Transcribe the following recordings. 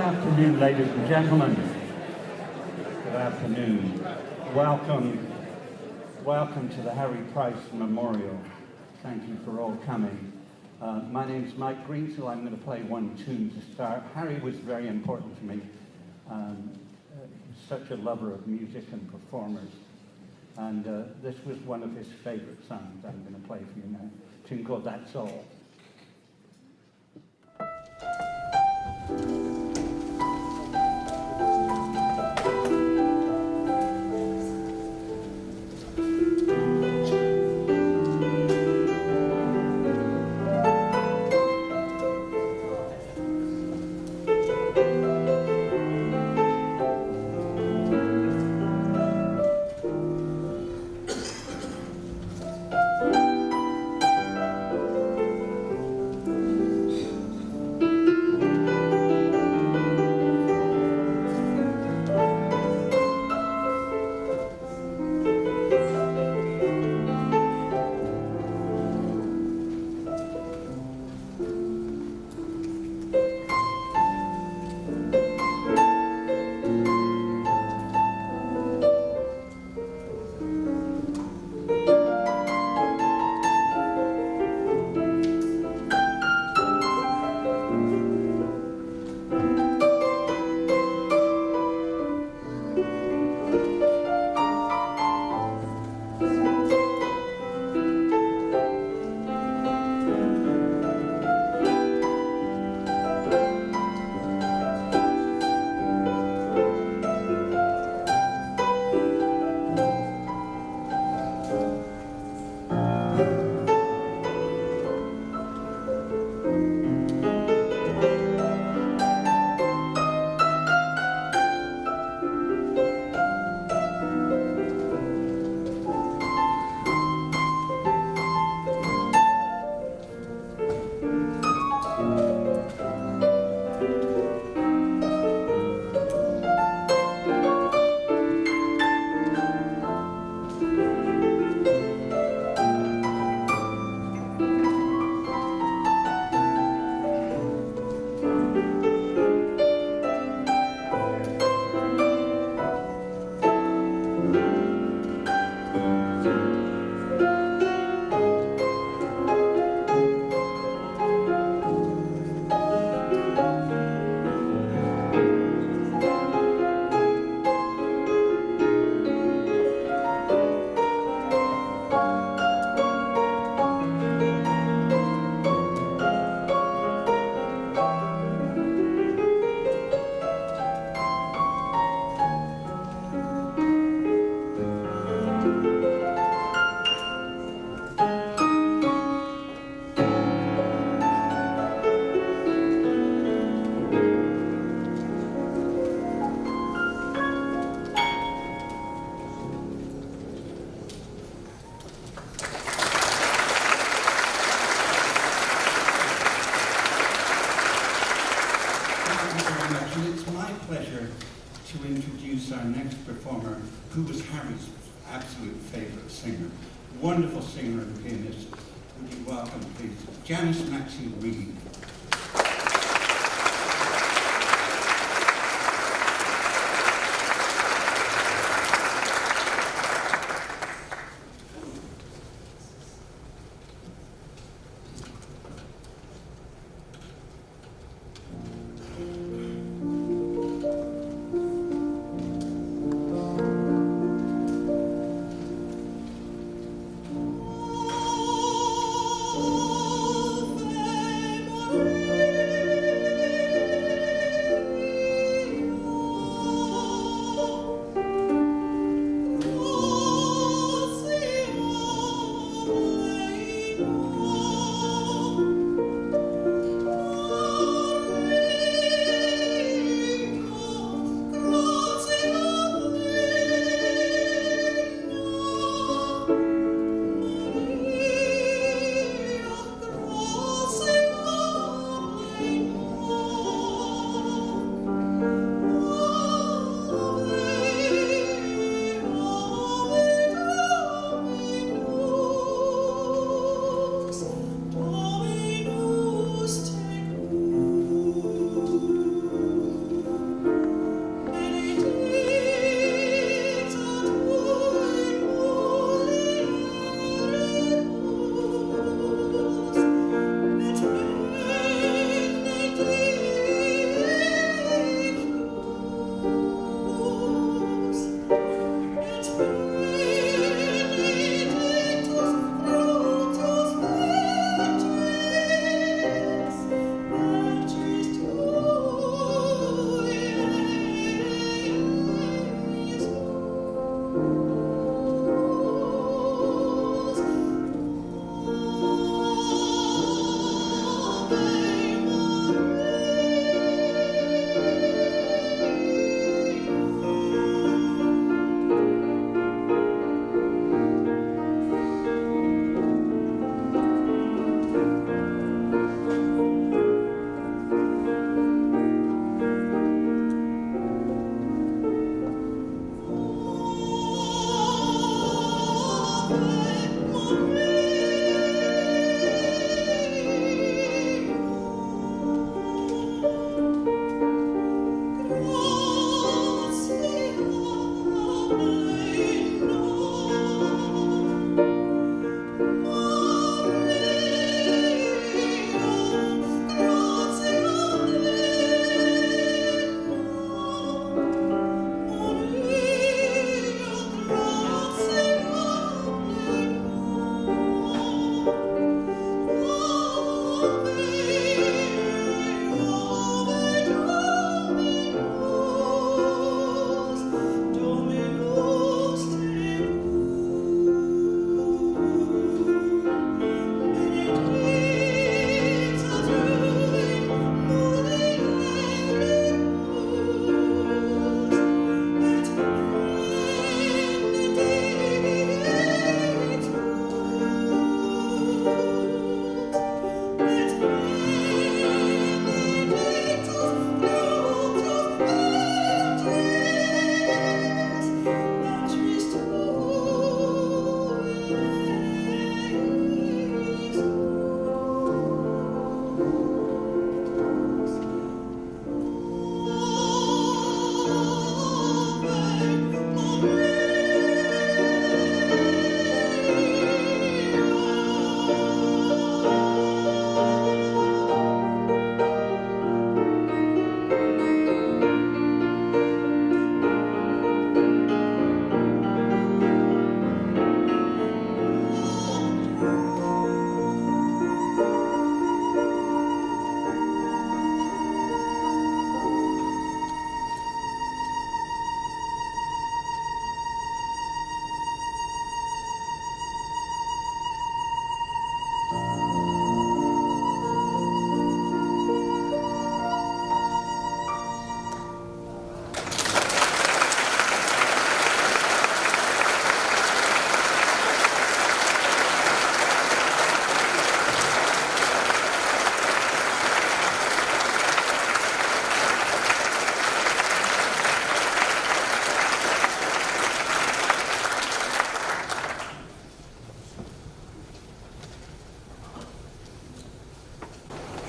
afternoon, ladies and gentlemen. Good afternoon. Welcome to the Harry Price Memorial. Thank you for all coming. My name's Mike Green, so I'm going to play one tune to start. Harry was very important to me. Such a lover of music and performers. And this was one of his favorite songs I'm going to play for you now. A tune called That's All. Who was Harry's absolute favourite singer. Wonderful singer and pianist. Would you welcome, please, Janice Maxine Reid. Oh,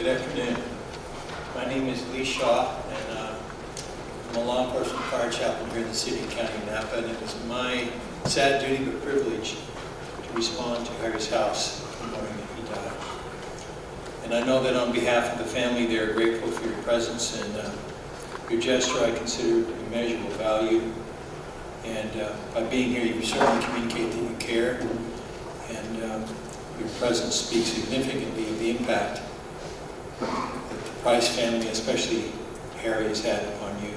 Good afternoon. My name is Lee Shaw, and I'm a law enforcement fire chaplain here in the city and county of Napa, and it was my sad duty but privilege to respond to Harry's house the morning that he died. And I know that on behalf of the family, they're grateful for your presence, and your gesture I consider of immeasurable value. And by being here, you certainly communicate that you care, and your presence speaks significantly of the impact that the Price family, especially Harry, has had upon you.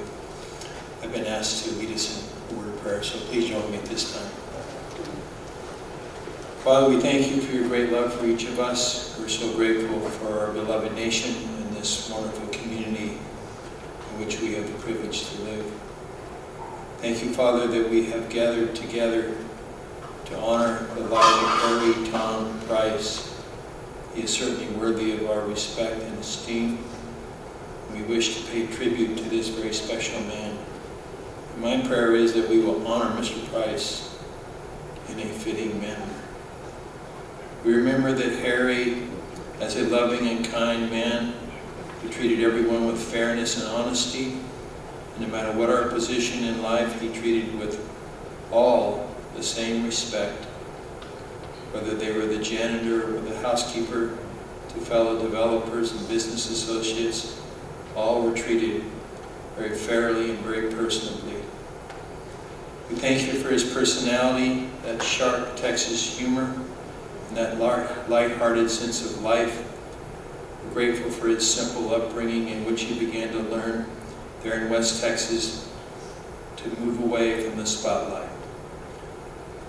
I've been asked to lead us in a word of prayer, so please join me at this time. Father, we thank you for your great love for each of us. We're so grateful for our beloved nation and this wonderful community in which we have the privilege to live. Thank you, Father, that we have gathered together to honor the life of Harry Tom Price. He is certainly worthy of our respect and esteem. We wish to pay tribute to this very special man. And my prayer is that we will honor Mr. Price in a fitting manner. We remember that Harry, as a loving and kind man who treated everyone with fairness and honesty, and no matter what our position in life, he treated with all the same respect, whether they were the janitor or the housekeeper, to fellow developers and business associates. All were treated very fairly and very personably. We thank you for his personality, that sharp Texas humor, and that light-hearted sense of life. We're grateful for his simple upbringing in which he began to learn there in West Texas to move away from the spotlight.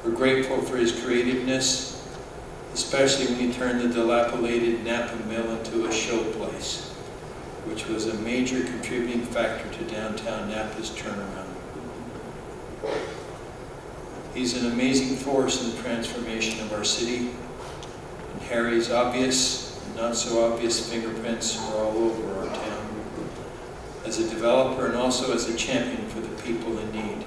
We're grateful for his creativeness, especially when he turned the dilapidated Napa mill into a showplace, which was a major contributing factor to downtown Napa's turnaround. He's an amazing force in the transformation of our city, and Harry's obvious and not so obvious fingerprints are all over our town, as a developer and also as a champion for the people in need.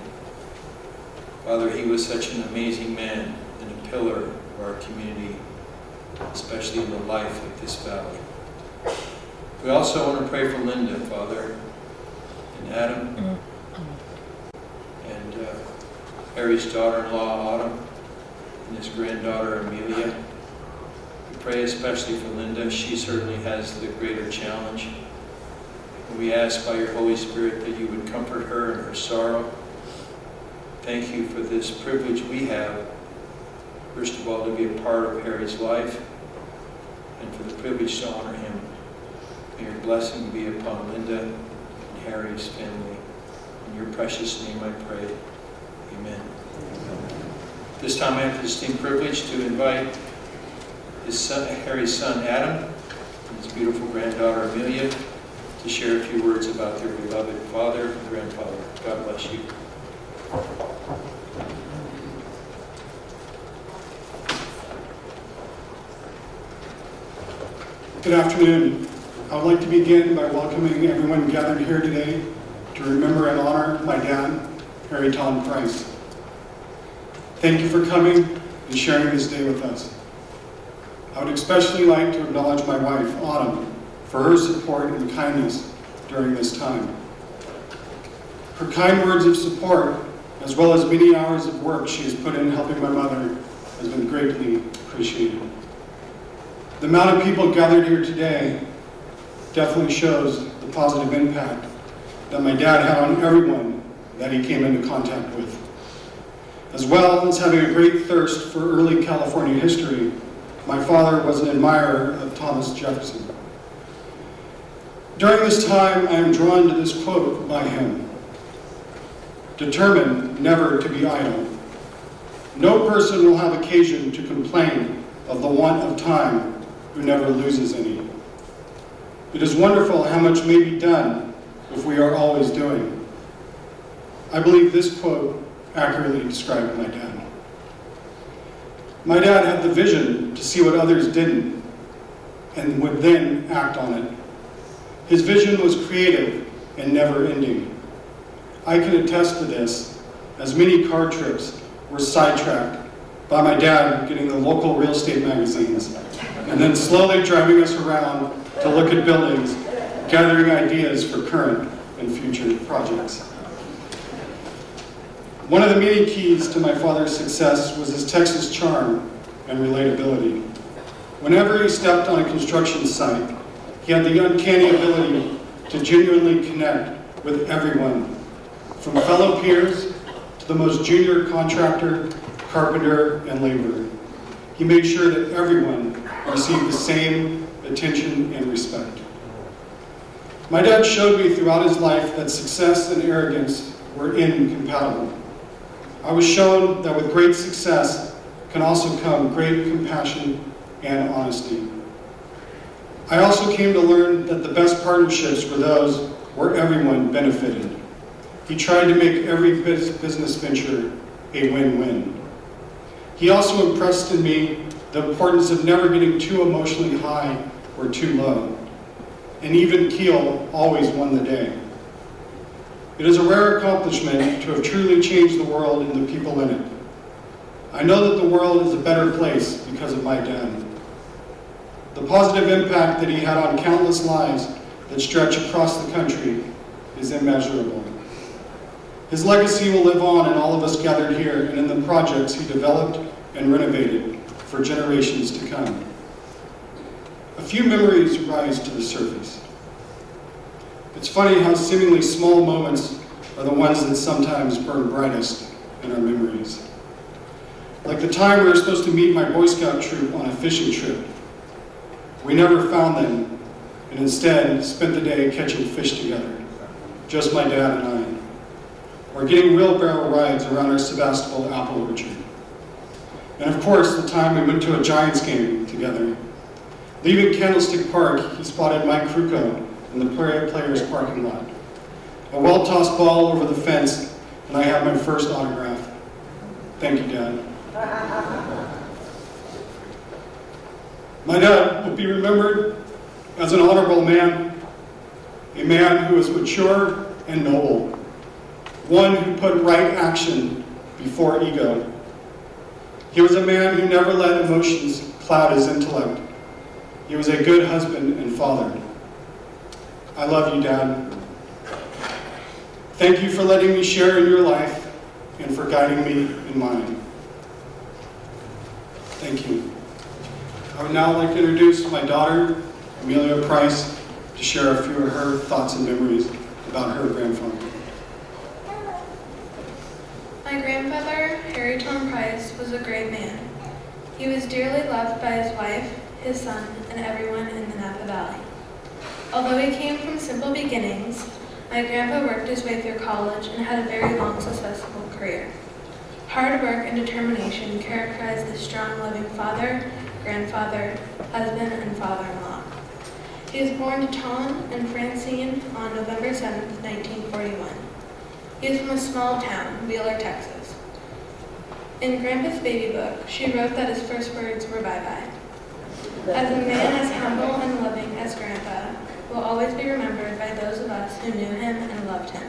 Father, he was such an amazing man and a pillar of our community, especially in the life of this valley. We also want to pray for Linda, Father, and Adam, and Harry's daughter-in-law, Autumn, and his granddaughter, Amelia. We pray especially for Linda. She certainly has the greater challenge. And we ask by your Holy Spirit that you would comfort her in her sorrow. Thank you for this privilege we have, first of all, to be a part of Harry's life, and for the privilege to honor him. May your blessing be upon Linda and Harry's family. In your precious name I pray. Amen. This time I have the distinct privilege to invite his son, Harry's son Adam, and his beautiful granddaughter Amelia to share a few words about their beloved father and grandfather. God bless you. Good afternoon. I would like to begin by welcoming everyone gathered here today to remember and honor my dad, Harry Tom Price. Thank you for coming and sharing this day with us. I would especially like to acknowledge my wife, Autumn, for her support and kindness during this time. Her kind words of support, as well as many hours of work she has put in helping my mother, has been greatly appreciated. The amount of people gathered here today definitely shows the positive impact that my dad had on everyone that he came into contact with. As well as having a great thirst for early California history, my father was an admirer of Thomas Jefferson. During this time, I am drawn to this quote by him: "Determined never to be idle. No person will have occasion to complain of the want of time who never loses any. It is wonderful how much may be done if we are always doing." I believe this quote accurately described my dad. My dad had the vision to see what others didn't and would then act on it. His vision was creative and never ending. I can attest to this, as many car trips were sidetracked by my dad getting the local real estate magazines and then slowly driving us around to look at buildings, gathering ideas for current and future projects. One of the many keys to my father's success was his Texas charm and relatability. Whenever he stepped on a construction site, he had the uncanny ability to genuinely connect with everyone, from fellow peers to the most junior contractor, carpenter, and laborer. He made sure that everyone received the same attention and respect. My dad showed me throughout his life that success and arrogance were incompatible. I was shown that with great success can also come great compassion and honesty. I also came to learn that the best partnerships were those where everyone benefited. He tried to make every business venture a win-win. He also impressed in me the importance of never getting too emotionally high or too low. An even keel always won the day. It is a rare accomplishment to have truly changed the world and the people in it. I know that the world is a better place because of my dad. The positive impact that he had on countless lives that stretch across the country is immeasurable. His legacy will live on in all of us gathered here and in the projects he developed and renovated for generations to come. A few memories rise to the surface. It's funny how seemingly small moments are the ones that sometimes burn brightest in our memories. Like the time we were supposed to meet my Boy Scout troop on a fishing trip. We never found them, and instead spent the day catching fish together, just my dad and I. Or getting wheelbarrow rides around our Sebastopol apple orchard. And of course, the time we went to a Giants game together. Leaving Candlestick Park, he spotted Mike Kruko in the players' parking lot. A well-tossed ball over the fence, and I had my first autograph. Thank you, Dad. My dad will be remembered as an honorable man, a man who was mature and noble, one who put right action before ego. He was a man who never let emotions cloud his intellect. He was a good husband and father. I love you, Dad. Thank you for letting me share in your life and for guiding me in mine. Thank you. I would now like to introduce my daughter, Amelia Price, to share a few of her thoughts and memories about her grandfather. My grandfather, Harry Tom Price, was a great man. He was dearly loved by his wife, his son, and everyone in the Napa Valley. Although he came from simple beginnings, my grandpa worked his way through college and had a very long, successful career. Hard work and determination characterized this strong, loving father, grandfather, husband, and father-in-law. He was born to Tom and Francine on November 7, 1941. He is from a small town, Wheeler, Texas. In Grandpa's baby book, she wrote that his first words were bye-bye. As a man as humble and loving as Grandpa will always be remembered by those of us who knew him and loved him.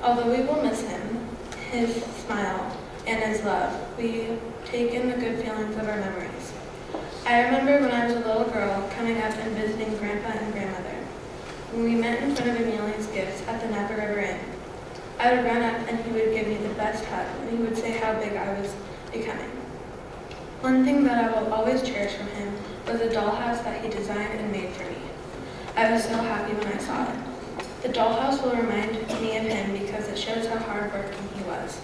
Although we will miss him, his smile, and his love, we take in the good feelings of our memories. I remember when I was a little girl coming up and visiting Grandpa and Grandmother. When we met in front of Amelia's gifts at the Napa River Inn, I would run up and he would give me the best hug, and he would say how big I was becoming. One thing that I will always cherish from him was a dollhouse that he designed and made for me. I was so happy when I saw it. The dollhouse will remind me of him because it shows how hardworking he was,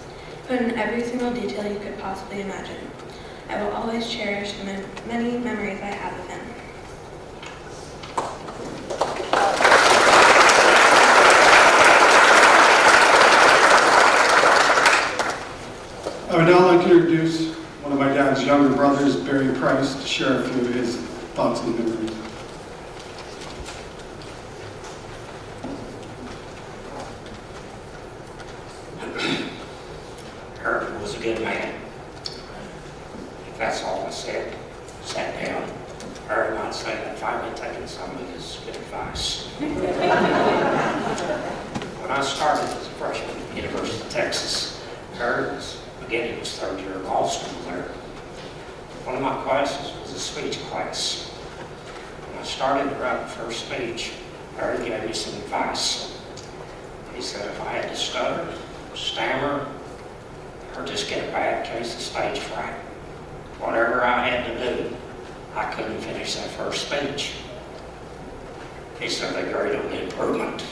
put in every single detail you could possibly imagine. I will always cherish the many memories I have of him. I would now like to introduce one of my dad's younger brothers, Barry Price, to share a few of his thoughts and memories. Herb was a good man. If that's all I said, sat down. Herb might say that finally taken some of his good advice. When I started as a freshman at the University of Texas, Herb was beginning his third year of law school there. One of my classes was a a speech class. When I started to write the first speech, Harry gave me some advice. He said if I had to stutter, stammer, or just get a bad case of stage fright, whatever I had to do, I couldn't finish that first speech. He said they grade on the improvement.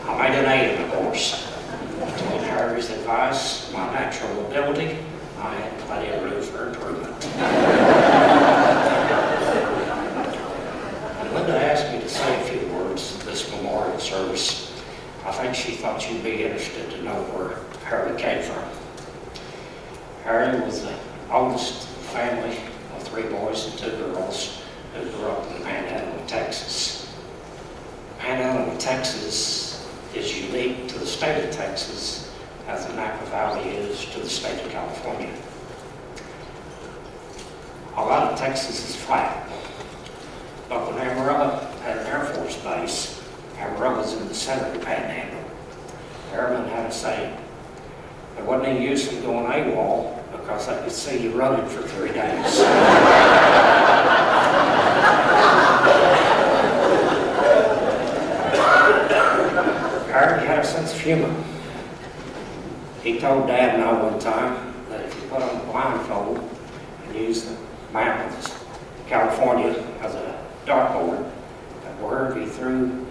I made an A in the course. Between Harry's advice, my natural ability, I had plenty of room for improvement. And Linda asked me to say a few words at this memorial service. I think she thought you'd be interested to know where Harry came from. Harry was the oldest family of 3 boys and 2 girls who grew up in the Panhandle of Texas. Panhandle of Texas is unique to the state of Texas as the Napa Valley is to the state of California. A lot of Texas is flat, but when Amarillo had an Air Force base, Amarillo's in the center of the Panhandle. Airmen had a saying, there wasn't any use in going AWOL because I could see you running for 3 days. Harry had a sense of humor. He told Dad and I one time that if you put on a blindfold and use the map of California as a dartboard, that wherever he threw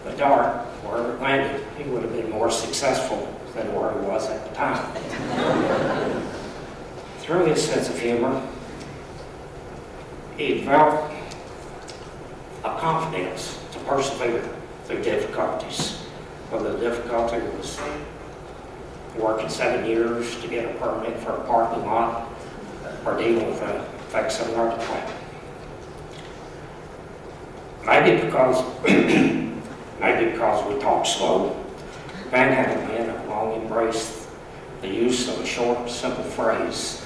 the dart, wherever it landed, he would have been more successful than where he was at the time. Through his sense of humor, he developed a confidence to persevere through difficulties. Whether the difficulty was working 7 years to get a permit for a parking lot or dealing with the effects of an earthquake. Maybe because we talk slow, Panhandle men have long embraced the use of a short, simple phrase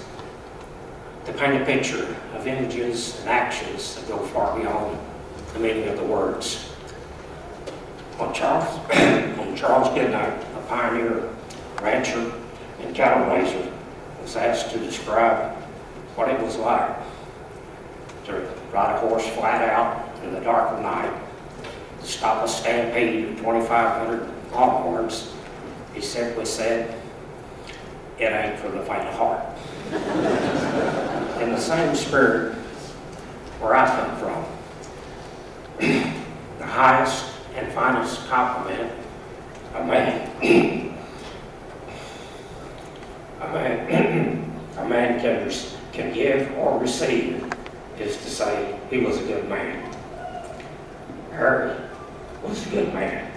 to paint a picture of images and actions that go far beyond the meaning of the words. When Charles Goodnight, a pioneer, rancher, and cattle raiser, was asked to describe what it was like to ride a horse flat out in the dark of night, to stop a stampede of 2,500 longhorns, he simply said, it ain't for the faint of heart. In the same spirit where I come from, the highest and finest compliment a man can give or receive is to say he was a good man. Harry was a good man.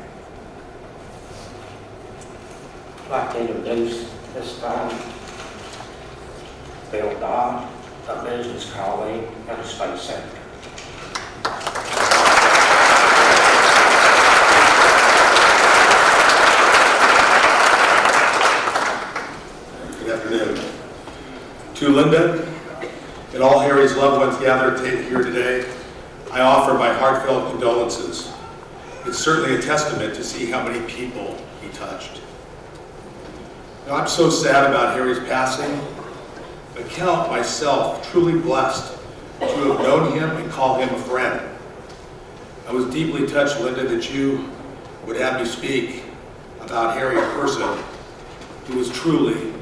I'd like to introduce this time Bill Dodd, a business colleague and a state senator. To Linda and all Harry's loved ones gathered here today, I offer my heartfelt condolences. It's certainly a testament to see how many people he touched. Now, I'm so sad about Harry's passing, but count myself truly blessed to have known him and call him a friend. I was deeply touched, Linda, that you would have me speak about Harry in person. He was truly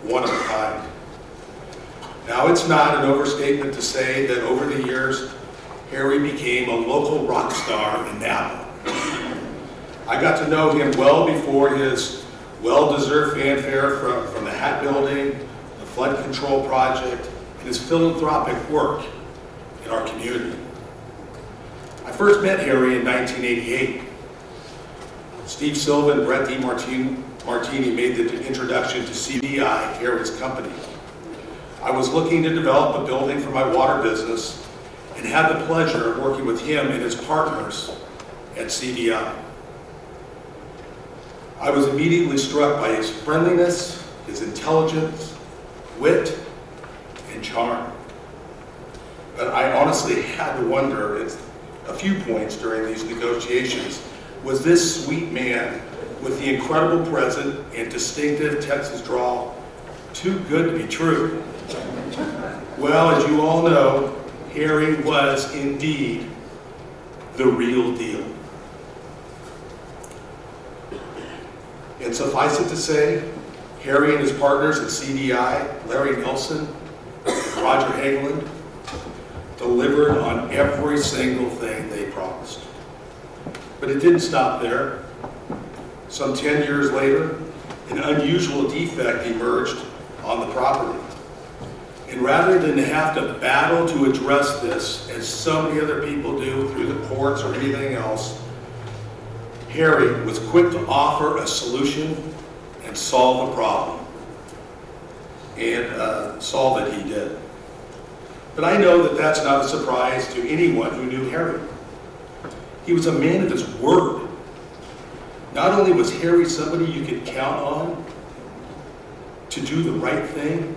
one of a kind. Now, it's not an overstatement to say that over the years, Harry became a local rock star in Napa. I got to know him well before his well-deserved fanfare from the Hat Building, the Flood Control Project, and his philanthropic work in our community. I first met Harry in 1988. Steve Silva and Brett DiMartini made the introduction to CDI, Harry's company. I was looking to develop a building for my water business and had the pleasure of working with him and his partners at CDI. I was immediately struck by his friendliness, his intelligence, wit, and charm. But I honestly had to wonder at a few points during these negotiations, was this sweet man with the incredible presence and distinctive Texas drawl too good to be true? Well, as you all know, Harry was indeed the real deal. And suffice it to say, Harry and his partners at CDI, Larry Nelson, Roger Hageland, delivered on every single thing they promised. But it didn't stop there. Some 10 years later, an unusual defect emerged on the property. And rather than have to battle to address this, as so many other people do through the courts or anything else, Harry was quick to offer a solution and solve the problem. And solve it he did. But I know that that's not a surprise to anyone who knew Harry. He was a man of his word. Not only was Harry somebody you could count on to do the right thing,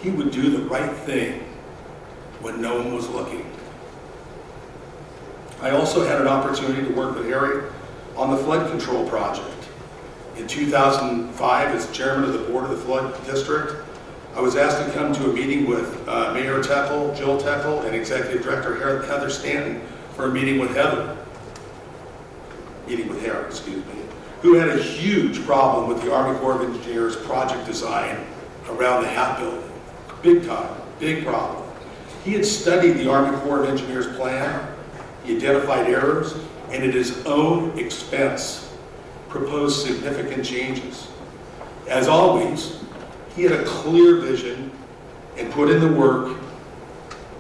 he would do the right thing when no one was looking. I also had an opportunity to work with Harry on the flood control project. In 2005, as chairman of the board of the flood district, I was asked to come to a meeting with Mayor Teckle, Jill Teckle, and Executive Director Heather Stanton for a meeting with Harry, who had a huge problem with the Army Corps of Engineers project design around the HAP building. Big time, big problem. He had studied the Army Corps of Engineers plan, he identified errors, and at his own expense proposed significant changes. As always, he had a clear vision and put in the work,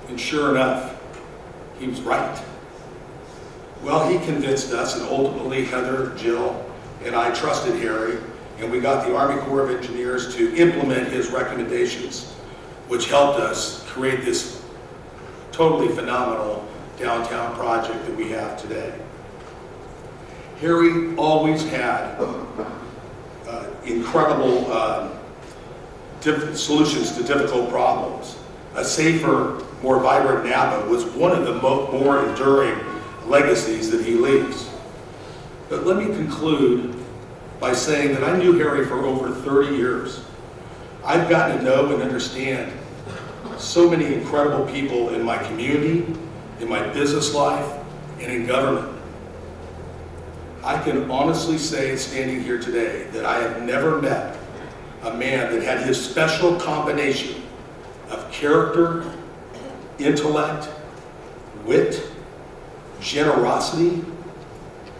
and sure enough, he was right. Well, he convinced us, and ultimately Heather, Jill, and I trusted Harry, and we got the Army Corps of Engineers to implement his recommendations, which helped us create this totally phenomenal downtown project that we have today. Harry always had incredible solutions to difficult problems. A safer, more vibrant Napa was one of the more enduring legacies that he leaves. But let me conclude by saying that I knew Harry for over 30 years. I've gotten to know and understand so many incredible people in my community, in my business life, and in government. I can honestly say, standing here today, that I have never met a man that had his special combination of character, intellect, wit, generosity,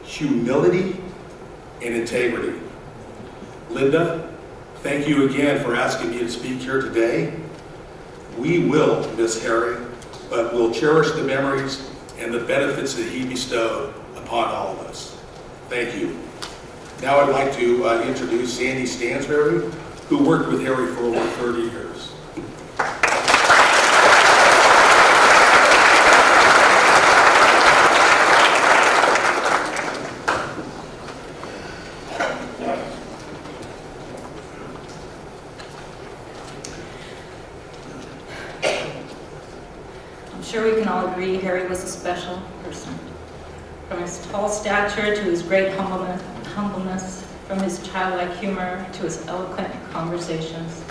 humility, and integrity. Linda, thank you again for asking me to speak here today. We will miss Harry, but we'll cherish the memories and the benefits that he bestowed upon all of us. Thank you. Now I'd like to introduce Sandy Stansbury, who worked with Harry for over 30 years. I'm sure we can all agree Harry was a special person. From his tall stature to his great humbleness, from his childlike humor to his eloquent conversations,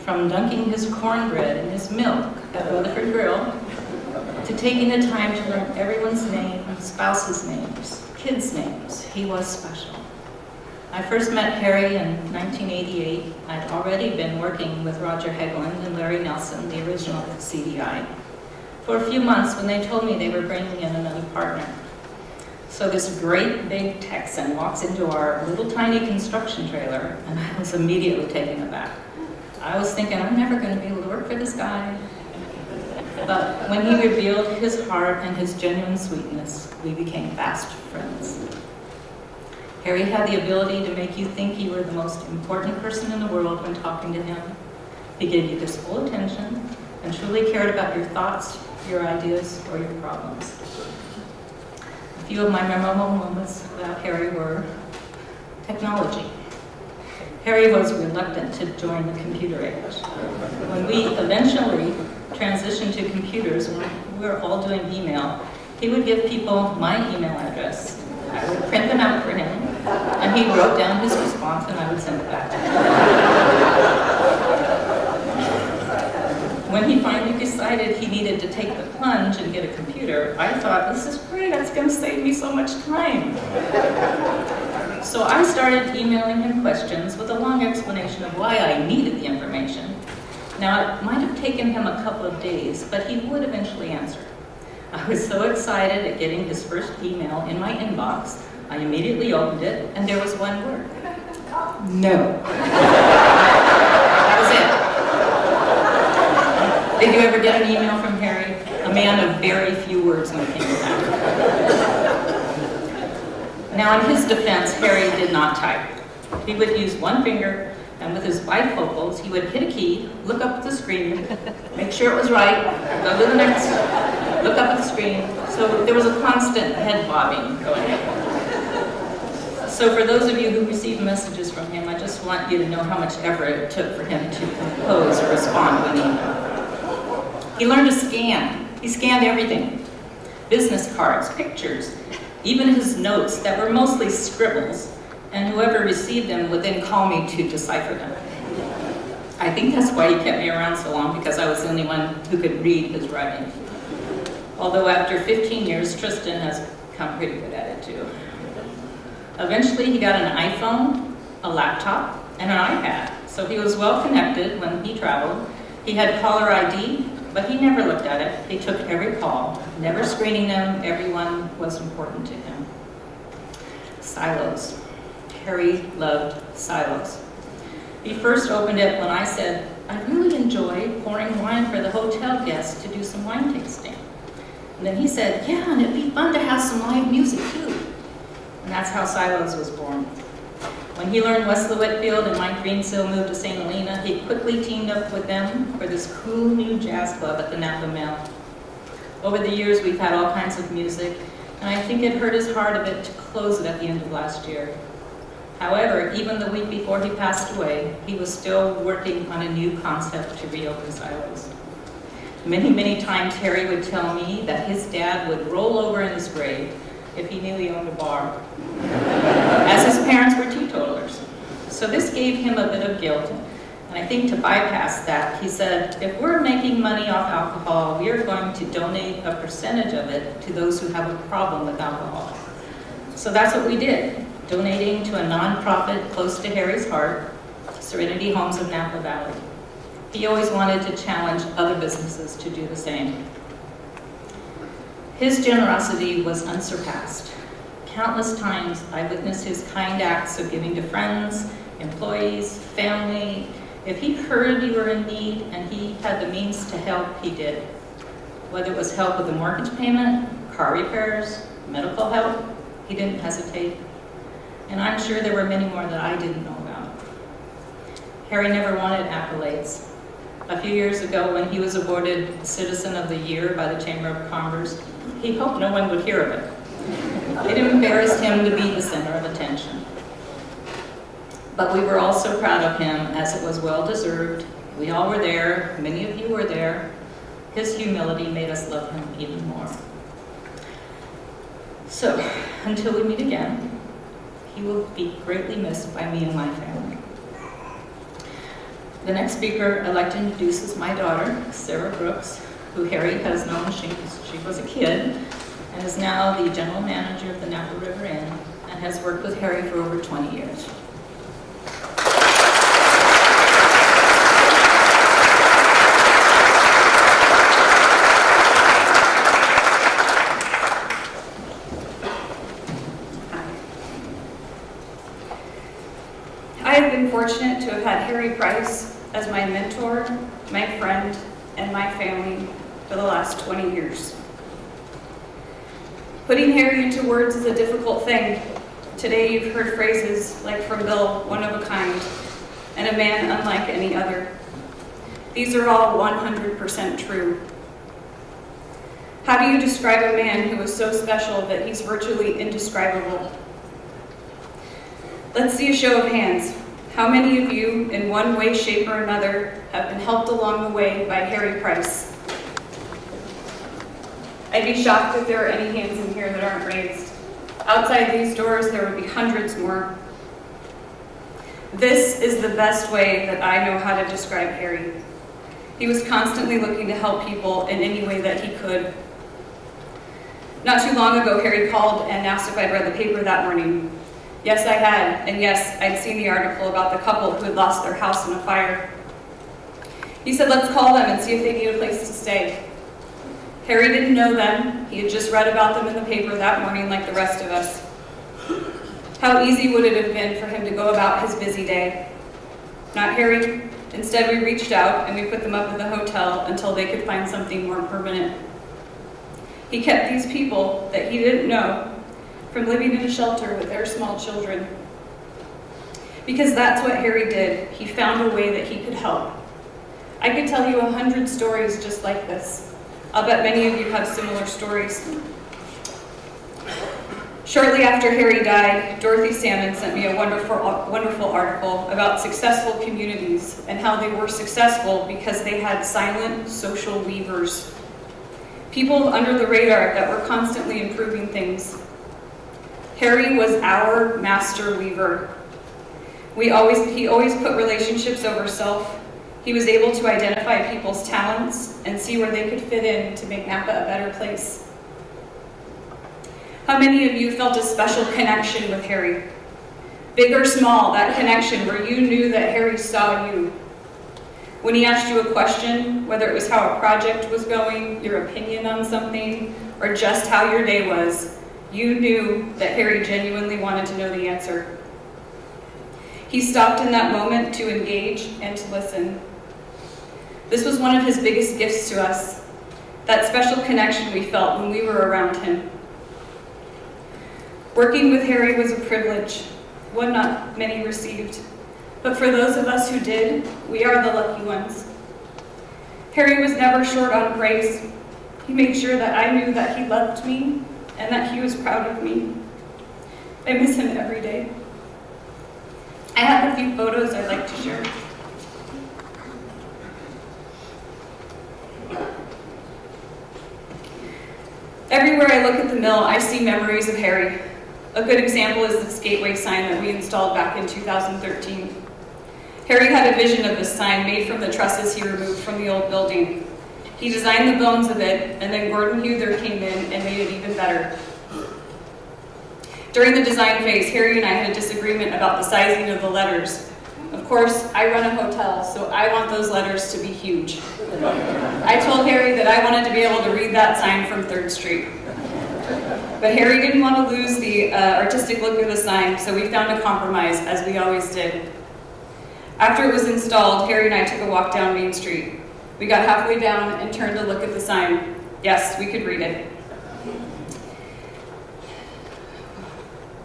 from dunking his cornbread in his milk at Rutherford Grill, to taking the time to learn everyone's name, spouses' names, kids' names, he was special. I first met Harry in 1988. I'd already been working with Roger Hageland and Larry Nelson, the original CDI, for a few months when they told me they were bringing in another partner. So this great big Texan walks into our little tiny construction trailer, and I was immediately taken aback. I was thinking, I'm never going to be able to work for this guy. But when he revealed his heart and his genuine sweetness, we became fast friends. Harry had the ability to make you think you were the most important person in the world when talking to him. He gave you his full attention and truly cared about your thoughts, your ideas, or your problems. A few of my memorable moments about Harry were technology. Harry was reluctant to join the computer age. When we eventually transitioned to computers, when we were all doing email, he would give people my email address. I would print them out for him, and he wrote down his response, and I would send it back to him. when he finally decided he needed to take the plunge and get a computer, I thought, this is great, that's going to save me so much time. So I started emailing him questions with a long explanation of why I needed the information. Now, it might have taken him a couple of days, but he would eventually answer. I was so excited at getting his first email in my inbox, I immediately opened it, and there was one word. No. That was it. Did you ever get an email from Harry? A man of very few words when it came to that. Now, in his defense, Harry did not type. He would use one finger, and with his bifocals, he would hit a key, look up at the screen, make sure it was right, go to the next, look up at the screen. So there was a constant head bobbing going on. So for those of you who receive messages from him, I just want you to know how much effort it took for him to compose or respond to an email. He learned to scan. He scanned everything. Business cards, pictures, even his notes that were mostly scribbles, and whoever received them would then call me to decipher them. I think that's why he kept me around so long, because I was the only one who could read his writing. Although after 15 years, Tristan has become pretty good at it too. Eventually, he got an iPhone, a laptop, and an iPad, so he was well connected when he traveled. He had caller ID, but he never looked at it. He took every call, never screening them. Everyone was important to him. Silos. Harry loved silos. He first opened it when I said, I really enjoy pouring wine for the hotel guests to do some wine tasting. And then he said, yeah, and it'd be fun to have some live music too. And that's how Silos was born. When he learned Wesley Whitfield and Mike Greensill moved to St. Helena, he quickly teamed up with them for this cool new jazz club at the Napa Mill. Over the years, we've had all kinds of music, and I think it hurt his heart a bit to close it at the end of last year. However, even the week before he passed away, he was still working on a new concept to reopen Silos. Many, many times Harry would tell me that his dad would roll over in his grave if he knew he owned a bar, as his parents were teetotalers. So this gave him a bit of guilt, and I think to bypass that, he said, if we're making money off alcohol, we are going to donate a percentage of it to those who have a problem with alcohol. So that's what we did, donating to a nonprofit close to Harry's heart, Serenity Homes of Napa Valley. He always wanted to challenge other businesses to do the same. His generosity was unsurpassed. Countless times I witnessed his kind acts of giving to friends, employees, family. If he heard you were in need and he had the means to help, he did. Whether it was help with a mortgage payment, car repairs, medical help, he didn't hesitate. And I'm sure there were many more that I didn't know about. Harry never wanted accolades. A few years ago, when he was awarded Citizen of the Year by the Chamber of Commerce, he hoped no one would hear of it. It embarrassed him to be the center of attention. But we were all so proud of him, as it was well-deserved. We all were there. Many of you were there. His humility made us love him even more. So, until we meet again, he will be greatly missed by me and my family. The next speaker I'd like to introduce is my daughter, Sarah Crooks, who Harry has known since she was a kid, and is now the general manager of the Napa River Inn, and has worked with Harry for over 20 years. I have been fortunate to have had Harry Price as my mentor, my friend, and my family for the last 20 years. Putting Harry into words is a difficult thing. Today you've heard phrases like from Bill, one of a kind, and a man unlike any other. These are all 100% true. How do you describe a man who is so special that he's virtually indescribable? Let's see a show of hands. How many of you, in one way, shape, or another, have been helped along the way by Harry Price? I'd be shocked if there are any hands in here that aren't raised. Outside these doors, there would be hundreds more. This is the best way that I know how to describe Harry. He was constantly looking to help people in any way that he could. Not too long ago, Harry called and asked if I'd read the paper that morning. Yes, I had, and yes, I'd seen the article about the couple who had lost their house in a fire. He said, let's call them and see if they need a place to stay. Harry didn't know them. He had just read about them in the paper that morning like the rest of us. How easy would it have been for him to go about his busy day? Not Harry. Instead, we reached out and we put them up at the hotel until they could find something more permanent. He kept these people that he didn't know from living in a shelter with their small children. Because that's what Harry did. He found a way that he could help. I could tell you 100 stories just like this. I'll bet many of you have similar stories. Shortly after Harry died, Dorothy Salmon sent me a wonderful article about successful communities and how they were successful because they had silent social weavers. People under the radar that were constantly improving things. Harry was our master weaver. He always put relationships over self. He was able to identify people's talents and see where they could fit in to make Napa a better place. How many of you felt a special connection with Harry? Big or small, that connection where you knew that Harry saw you. When he asked you a question, whether it was how a project was going, your opinion on something, or just how your day was, you knew that Harry genuinely wanted to know the answer. He stopped in that moment to engage and to listen. This was one of his biggest gifts to us, that special connection we felt when we were around him. Working with Harry was a privilege, one not many received. But for those of us who did, we are the lucky ones. Harry was never short on praise. He made sure that I knew that he loved me and that he was proud of me. I miss him every day. I have a few photos I'd like to share. Everywhere I look at the mill, I see memories of Harry. A good example is this gateway sign that we installed back in 2013. Harry had a vision of this sign made from the trusses he removed from the old building. He designed the bones of it, and then Gordon Huther came in and made it even better. During the design phase, Harry and I had a disagreement about the sizing of the letters. Of course, I run a hotel, so I want those letters to be huge. I told Harry that I wanted to be able to read that sign from 3rd Street. But Harry didn't want to lose the artistic look of the sign, so we found a compromise, as we always did. After it was installed, Harry and I took a walk down Main Street. We got halfway down and turned to look at the sign. Yes, we could read it.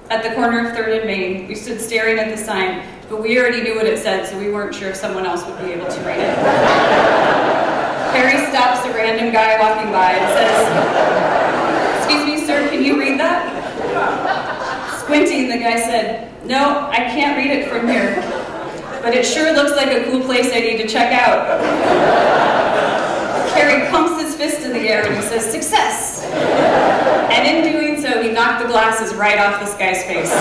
At the corner of 3rd and Main, we stood staring at the sign, but we already knew what it said, so we weren't sure if someone else would be able to read it. Harry stops a random guy walking by and says, "Excuse me, sir, can you read that?" Squinting, the guy said, "No, I can't read it from here, but it sure looks like a cool place I need to check out." Harry pumps his fist in the air and he says, "Success!" And in doing so, he knocked the glasses right off this guy's face.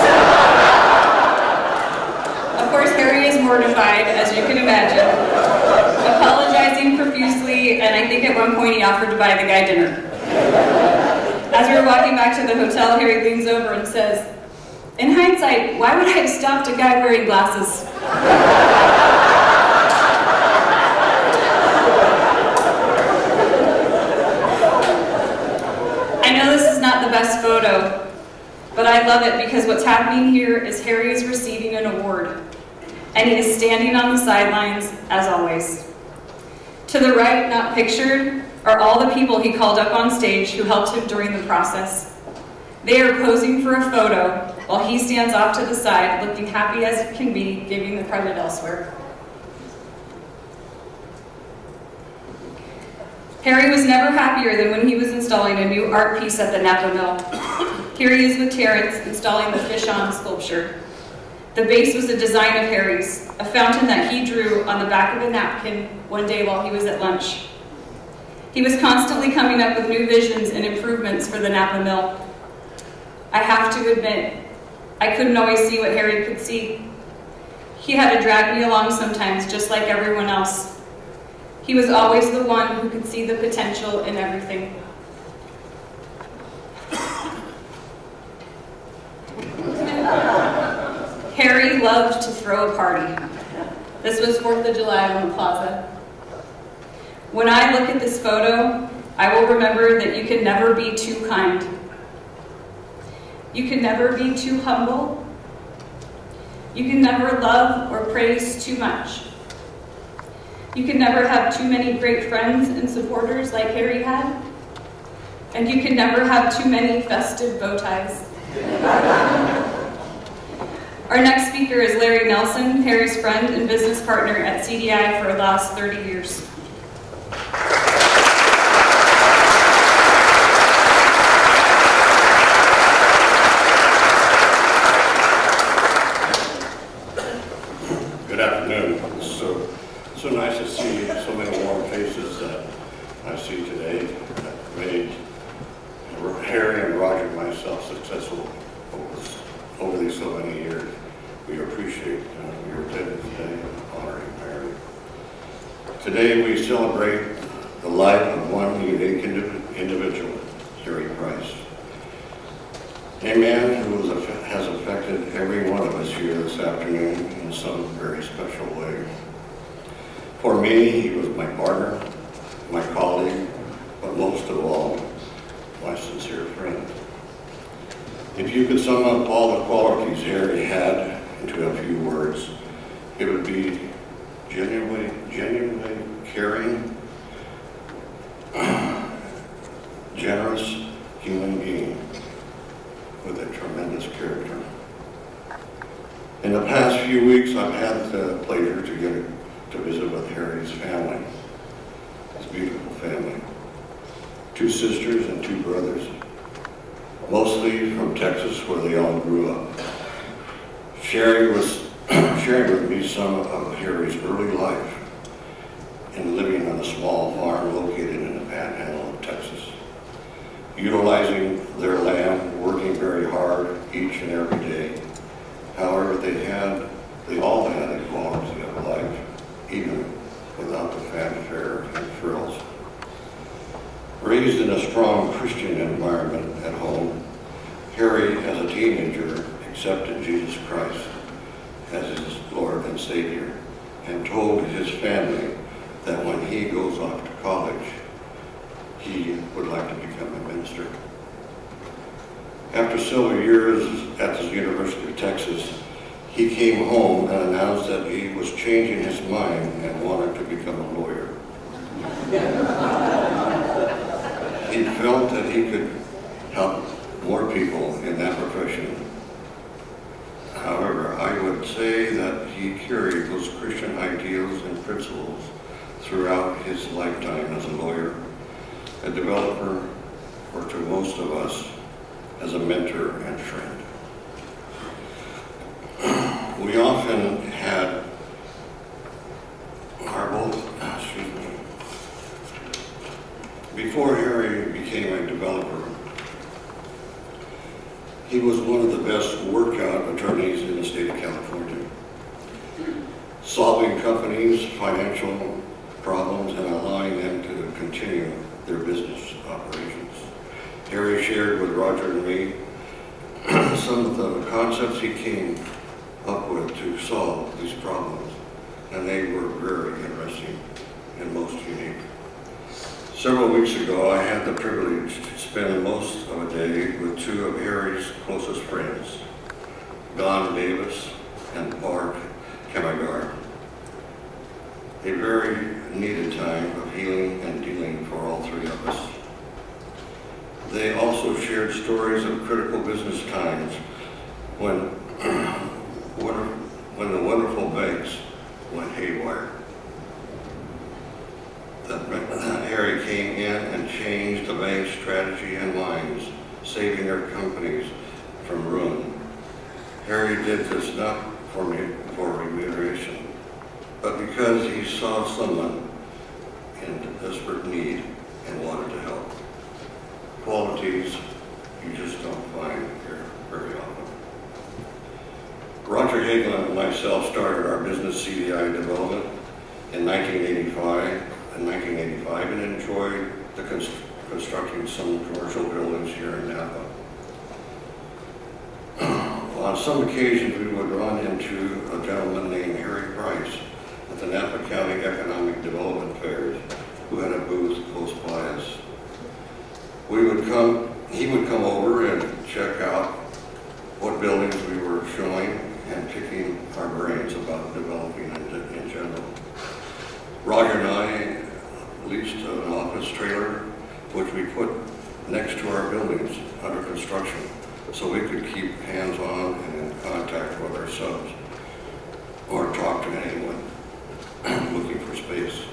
Of course, Harry is mortified, as you can imagine, apologizing profusely, and I think at one point he offered to buy the guy dinner. As we were walking back to the hotel, Harry leans over and says, "In hindsight, why would I have stopped a guy wearing glasses?" I know this is not the best photo, but I love it because what's happening here is Harry is receiving an award, and he is standing on the sidelines as always. To the right, not pictured, are all the people he called up on stage who helped him during the process. They are posing for a photo while he stands off to the side, looking happy as it can be, giving the credit elsewhere. Harry was never happier than when he was installing a new art piece at the Napa mill. Here he is with Terrence installing the fish-on sculpture. The base was a design of Harry's, a fountain that he drew on the back of a napkin one day while he was at lunch. He was constantly coming up with new visions and improvements for the Napa mill. I have to admit, I couldn't always see what Harry could see. He had to drag me along sometimes, just like everyone else. He was always the one who could see the potential in everything. Harry loved to throw a party. This was 4th of July on the plaza. When I look at this photo, I will remember that you can never be too kind. You can never be too humble. You can never love or praise too much. You can never have too many great friends and supporters like Harry had. And you can never have too many festive bow ties. Our next speaker is Larry Nelson, Harry's friend and business partner at CDI for the last 30 years. Good afternoon. It's so nice to see so many warm faces that I see today that made Harry and Roger and myself successful over these so many years. We appreciate your attendance today and honoring Harry. Today we celebrate the life of one unique individual, Harry Price. A man who has affected every one of us here this afternoon in some very special way. For me, he was my partner, my colleague, but most of all, my sincere friend. If you could sum up all the qualities Harry had into a few words, it would be genuinely caring, generous human being with a tremendous character. In the past few weeks, I've had the pleasure to visit with Harry's family, his beautiful family. 2 sisters and 2 brothers, mostly from Texas, where they all grew up. Sharing with me some of Harry's early life in living on a small farm located in the panhandle of Texas, utilizing their land, working very hard each and every day. However, they all had a quality of life, even without the fanfare and frills. Raised in a strong Christian environment at home, Harry, as a teenager, accepted Jesus Christ as his Lord and Savior and told his family that when he goes off to college, he would like to become a minister. After several years at the University of Texas, he came home and announced that he was changing his mind and wanted to become a lawyer. He felt that he could help more people in that profession. However, I would say that he carried those Christian ideals and principles throughout his lifetime as a lawyer, a developer, or to most of us, as a mentor and friend. We often had Before Harry became a developer, he was one of the best workout attorneys in the state of California, solving companies' financial problems and allowing them to continue their business operations. Harry shared with Roger and me some of the concepts he came up with to solve these problems, and they were very interesting and most unique. Several weeks ago, I had the privilege to spend most of a day with 2 of Harry's closest friends, Don Davis and Bart Kemagar. A very needed time of healing and dealing for all 3 of us. They also shared stories of critical business times when the wonderful banks went haywire. That Harry came in and changed the bank's strategy and minds, saving their companies from ruin. Harry did this not for remuneration, but because he saw someone in desperate need and wanted to help. Qualities you just don't find here very often. Roger Hagelin and myself started our business CDI development in 1985 in 1985 and enjoyed the constructing some commercial buildings here in Napa. On some occasions, we would run into a gentleman named Harry Price at the Napa County Economic Development Fairs, who had a booth close by us. He would come over and check out what buildings we were showing and picking our brains about developing in general. Roger and I leased an office trailer, which we put next to our buildings under construction, so we could keep hands-on and in contact with our subs or talk to anyone looking for space.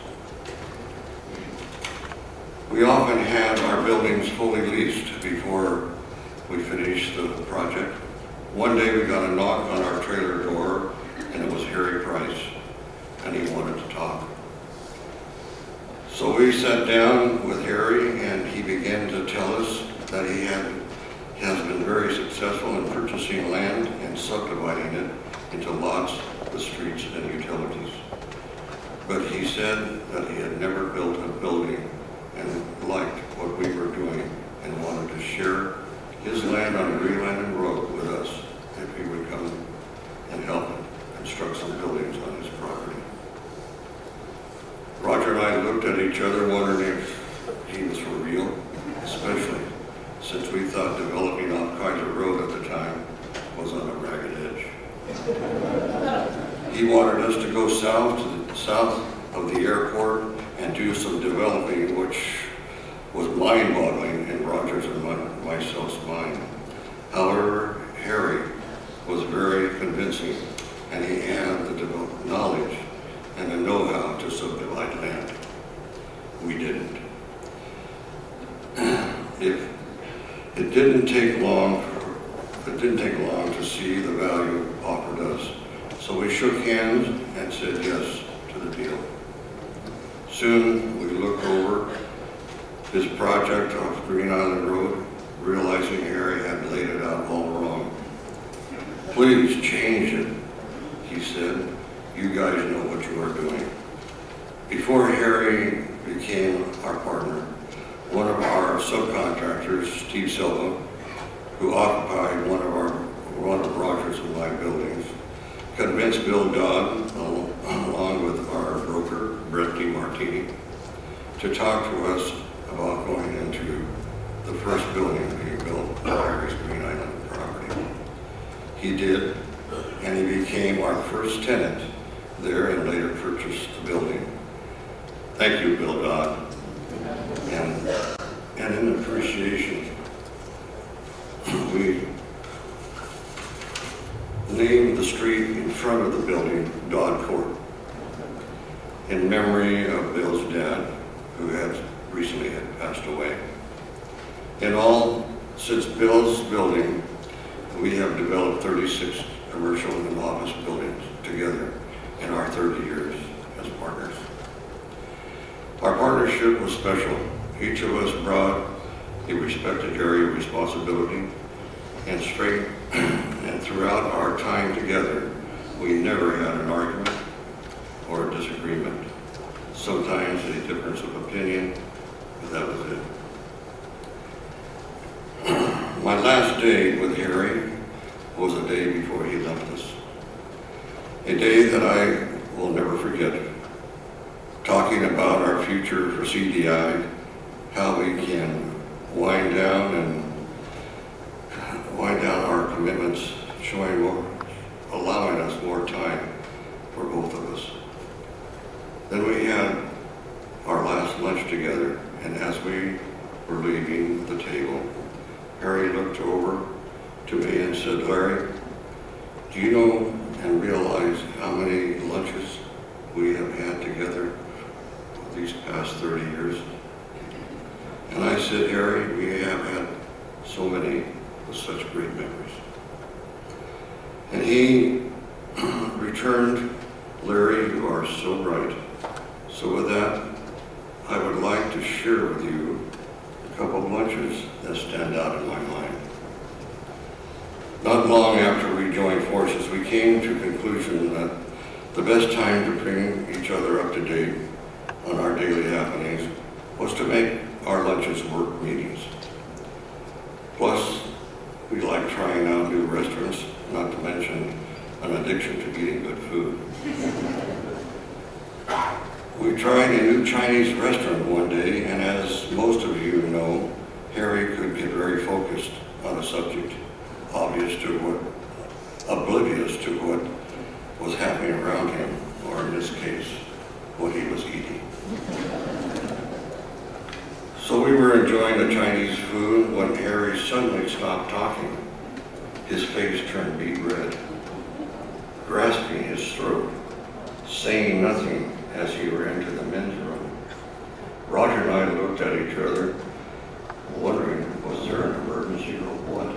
We often had our buildings fully leased before we finished the project. One day we got a knock on our trailer door, and it was Harry Price, and he wanted to talk. So we sat down with Harry, and he began to tell us that he has been very successful in purchasing land and subdividing it into lots with streets and utilities. But he said that he had never built a building and liked what we were doing and wanted to share his land on Greenland Road with us if he would come and help him construct some buildings on his property. Roger and I looked at each other wondering if he was for real, especially since we thought developing off Kaiser Road at the time was on a ragged edge. He wanted us to go south of the airport and do some developing, which was mind-boggling in Roger's and myself's mind. However, Harry was very convincing, and he had the knowledge and the know-how to subdivide land. We didn't. It didn't take long to see the value offered us, so we shook hands and said yes to the deal. Soon we looked over his project off Green Island Road, realizing Harry had laid it out all wrong. "Please change it," he said. "You guys know what you are doing." Before Harry became our partner, one of our subcontractors, Steve Silva, who occupied one of Roger's and my buildings, convinced Bill Dodd, along with our broker, Brett DiMartini, to talk to us about going into the first building being built on Harry's Green Island property. He did, and he became our first tenant there and later purchased the building. Thank you, Bill Dodd. And in appreciation, we named the street in front of the building Dodd Court in memory of Bill's dad, who had recently passed away. In all, since Bill's building, we have developed 36 commercial and office buildings together in our 30 years as partners. Our partnership was special. Each of us brought a respected area of responsibility and straight, and throughout our time together, we never had an argument or a disagreement. Sometimes a difference of opinion, but that was it. My last day with Harry was a day before he left us. A day that I will never forget. Talking about our future for CDI, how we can wind down our commitments, allowing us more time for both of us. Then we had our last lunch together, and as we were leaving the table, Harry looked over to me and said, "Larry, do you know and realize how many lunches we have had together these past 30 years?" And I said, "Harry, we have had so many with such great memories." And he returned, "Larry, you are so right. So with that, I would like to share with you a couple of lunches that stand out in my mind." Not long after we joined forces, we came to the conclusion that the best time to bring each other up to date on our daily happenings was to make our lunches work meetings. Plus, we like trying out new restaurants, not to mention an addiction to eating good food. We tried a new Chinese restaurant one day, and as most of you know, Harry could get very focused on a subject oblivious to what was happening around him, or in this case, what he was eating. So we were enjoying the Chinese food when Harry suddenly stopped talking. His face turned beet red, grasping his throat, saying nothing as he ran to the men's room. Roger and I looked at each other, wondering, was there an emergency or what?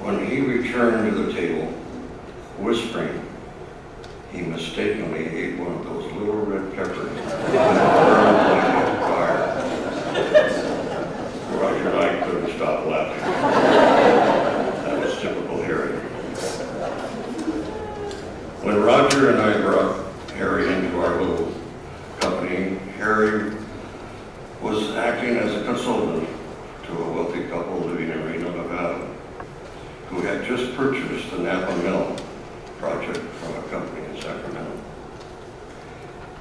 When he returned to the table, whispering, he mistakenly ate one of those little red peppers that burned like a fire. Roger and I couldn't stop laughing. That was typical Harry. When Roger and I brought Harry into our little company, Harry was acting as a consultant to a wealthy couple living in Reno, Nevada, who had just purchased the Napa mill project from a company in Sacramento.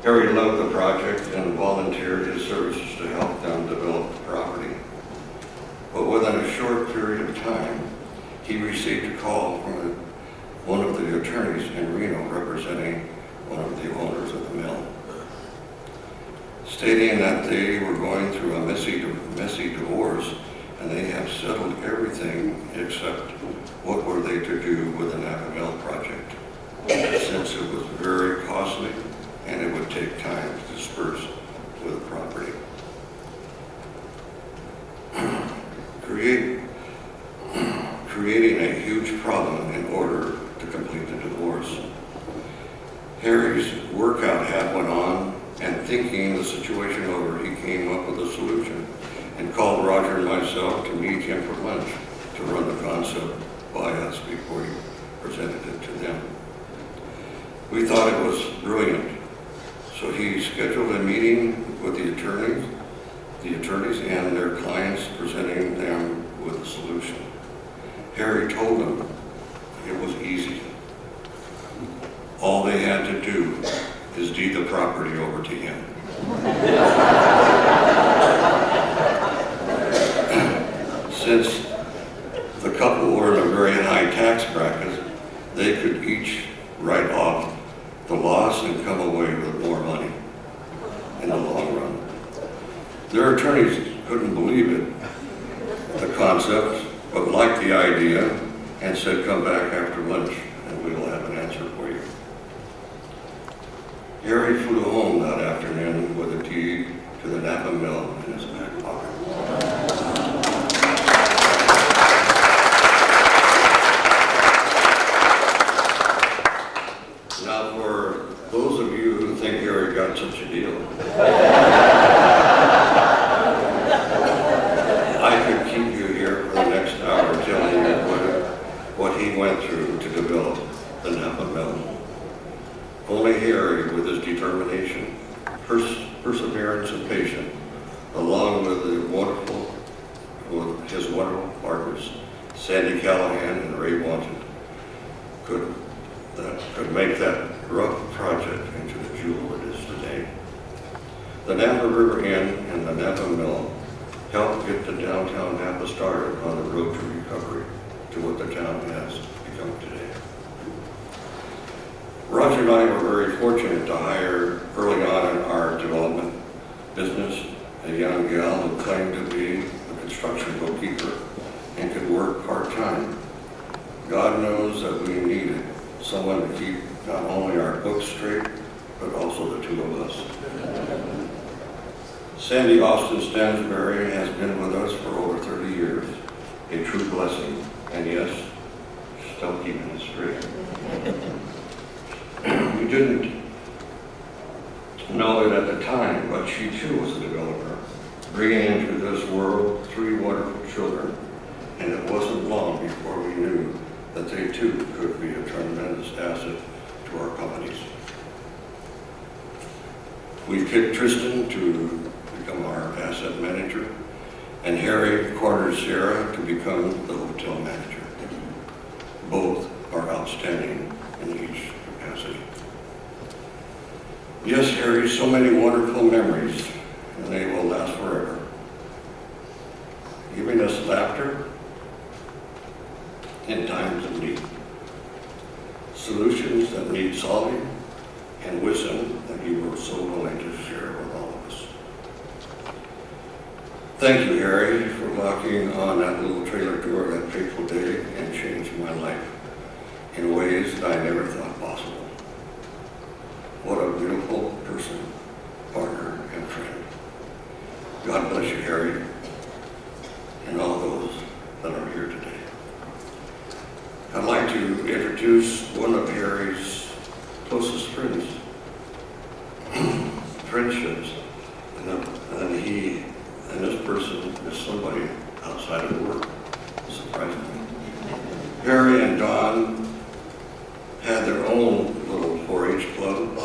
Harry loved the project and volunteered his services to help them develop the property. But within a short period of time, he received a call from one of the attorneys in Reno representing one of the owners of the mill, stating that they were going through a messy divorce and they have settled everything except what were they to do with the Napa mill project, since it was very costly and it would take time to disperse with the property. Creating a huge problem in order to complete the divorce. Harry's workout hat went on, and thinking the situation over, he came up with a solution and called Roger and myself to meet him for lunch to run the concept by us before he presented it to them. We thought it was brilliant, so he scheduled a meeting with the attorneys and their clients, presenting them with a solution. Harry told them it was easy. All they had to do is deed the property over to him. Since the couple were in a very high tax bracket, they could each write off the loss and come away with more money in the long run. Their attorneys couldn't believe it, the concept, but liked the idea and said, come back after lunch and we will have an answer for you. Harry flew home that afternoon with a deed to the Napa mill in his back pocket. Now, for those of you who think Harry got such a deal, I could keep you here for the next hour telling you what he went through to develop the Napa mill. Only Harry, with his determination, perseverance, and patience, along with his wonderful partners, Sandy Callahan and Ray Wanton, could make that rough project into the jewel it is today. The Napa River Inn and the Napa Mill helped get the downtown Napa started on the road to recovery to what the town has become today. Roger and I were very fortunate to hire early on in our development business a young gal who claimed to be a construction bookkeeper and could work part-time. God knows that we needed someone to keep not only our books straight, but also the two of us. Sandy Austin Stansbury has been with us for over 30 years, a true blessing, and yes, still keeping it straight. We didn't know it at the time, but she too was a developer, bringing into this world 3 wonderful children, and it wasn't long before we knew that they too could be a tremendous asset to our companies. We've picked Tristan to become our asset manager, and Harry cornered Sarah to become the hotel manager. Both are outstanding in each capacity. Yes, Harry, so many wonderful memories, and they will last forever. Giving us laughter in times of need, solutions that need solving, and wisdom that you were so willing to share with all of us. Thank you, Harry, for knocking on that little trailer door that fateful day and changing my life in ways that I never thought possible. What a beautiful person, partner, and friend. God bless you, Harry, and all those that are here today. I'd like to introduce one of Harry's closest friends, friendships, and this person is somebody outside of work, surprisingly. Harry and Don had their own little 4-H club,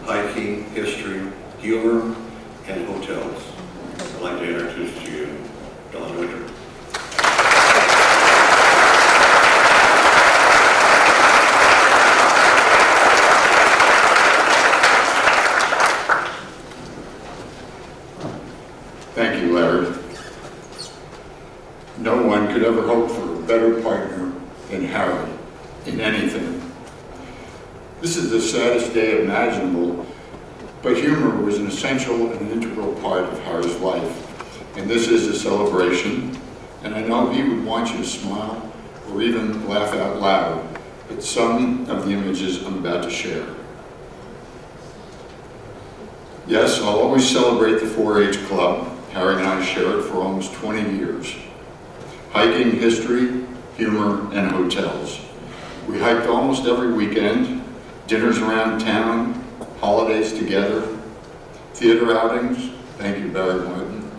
hiking, history, humor, and hotels. I'd like to introduce to you Don Winter. Thank you, Larry. No one could ever hope for a better partner than Harry in anything. This is the saddest day imaginable, but humor was an essential and integral part of Harry's life. And this is a celebration, and I know he would want you to smile or even laugh out loud at some of the images I'm about to share. Yes, I'll always celebrate the 4-H Club. Harry and I shared for almost 20 years. Hiking, history, humor, and hotels. We hiked almost every weekend, dinners around town, holidays together, theater outings, thank you, Barry Martin,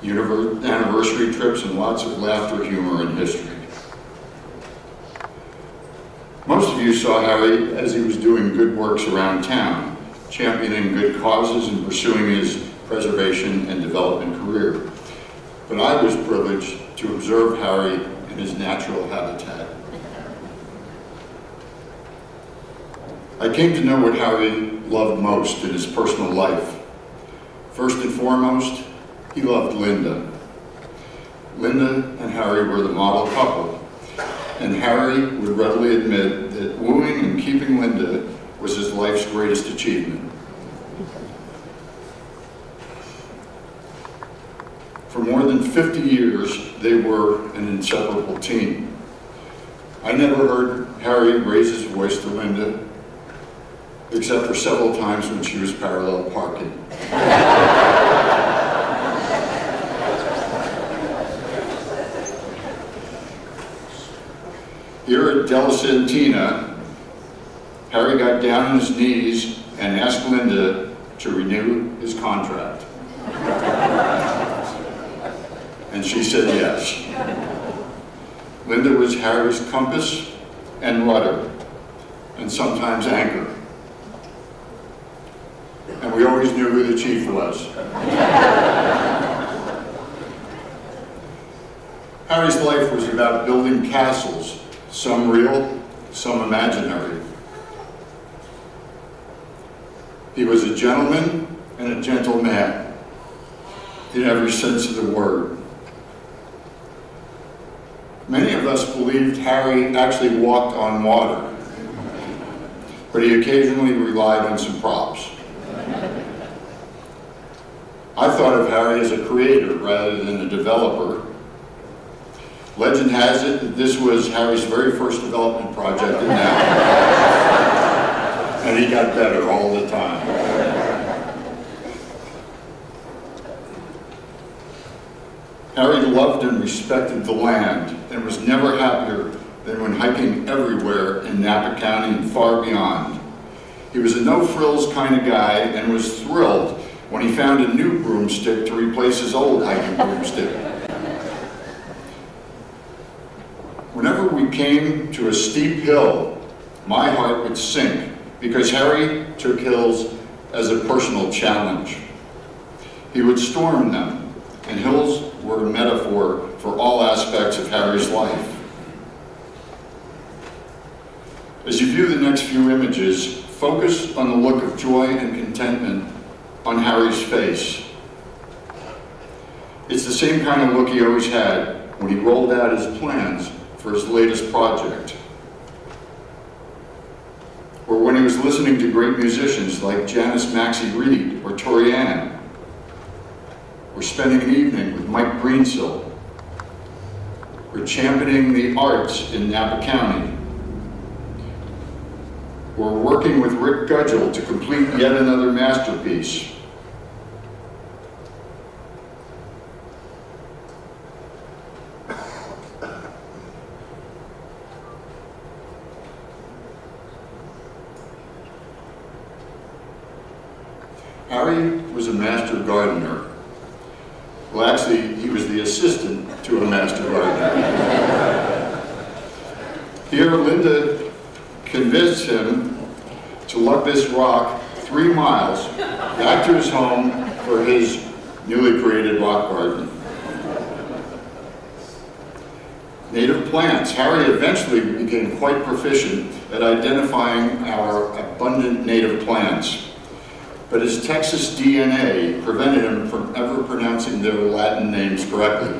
anniversary trips, and lots of laughter, humor, and history. Most of you saw Harry as he was doing good works around town, championing good causes and pursuing his preservation and development career. But I was privileged to observe Harry in his natural habitat. I came to know what Harry loved most in his personal life. First and foremost, he loved Linda. Linda and Harry were the model couple, and Harry would readily admit that wooing and keeping Linda was his life's greatest achievement. For more than 50 years, they were an inseparable team. I never heard Harry raise his voice to Linda, except for several times when she was parallel parking. Here at Della Santina, Harry got down on his knees and asked Linda to renew his contract. And she said yes. Linda was Harry's compass and rudder, and sometimes anchor. And we always knew who the chief was. Harry's life was about building castles, some real, some imaginary. He was a gentleman and a gentle man, in every sense of the word. Many of us believed Harry actually walked on water, but he occasionally relied on some props. I thought of Harry as a creator rather than a developer. Legend has it that this was Harry's very first development project in Napa, and he got better all the time. Harry loved and respected the land and was never happier than when hiking everywhere in Napa County and far beyond. He was a no-frills kind of guy and was thrilled when he found a new broomstick to replace his old hiking broomstick. Whenever we came to a steep hill, my heart would sink because Harry took hills as a personal challenge. He would storm them, and hills were a metaphor for all aspects of Harry's life. As you view the next few images, focus on the look of joy and contentment on Harry's face. It's the same kind of look he always had when he rolled out his plans for his latest project, or when he was listening to great musicians like Janice Maxey Reid or Tori Ann, or spending an evening with Mike Greensill, or championing the arts in Napa County, or working with Rick Gudgel to complete yet another masterpiece. Harry was a master gardener. Well, actually, he was the assistant to a master gardener. Here, Linda convinced him to lug this rock 3 miles back to his home for his newly created rock garden. Native plants. Harry eventually became quite proficient at identifying our abundant native plants, but his Texas DNA prevented him from ever pronouncing their Latin names correctly.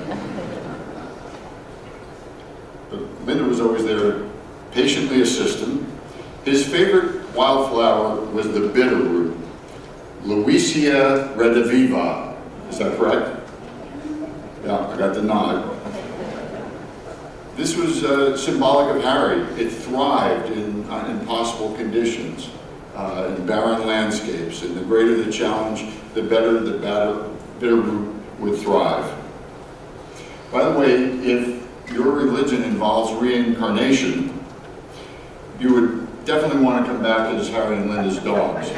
But Linda was always there to patiently assist him. His favorite wildflower was the bitterroot, Louisia rediviva. Is that correct? Yeah, I got the nod. This was symbolic of Harry. It thrived in impossible conditions, in barren landscapes, and the greater the challenge, the better the bitterroot would thrive. By the way, if your religion involves reincarnation, you would definitely want to come back as Harry and Linda's dogs.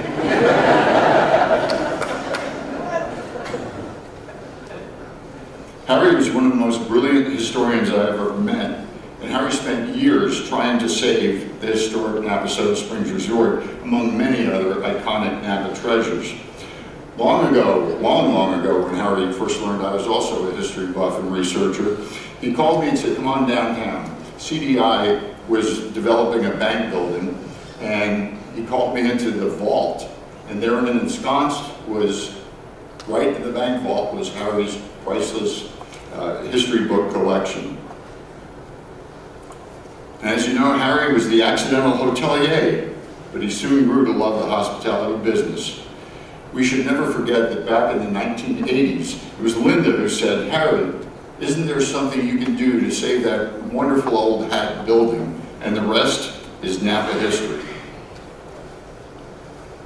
Harry was one of the most brilliant historians I ever met, and Harry spent years trying to save the historic Napa Soda Springs Resort, among many other iconic Napa treasures. Long ago, when Harry first learned I was also a history buff and researcher, he called me and said, "Come on downtown." CDI was developing a bank building, and he called me into the vault, and there ensconced was, right in the bank vault, was Harry's priceless history book collection. And as you know, Harry was the accidental hotelier, but he soon grew to love the hospitality business. We should never forget that back in the 1980s, it was Linda who said, "Harry, isn't there something you can do to save that wonderful old hat building?" And the rest is Napa history.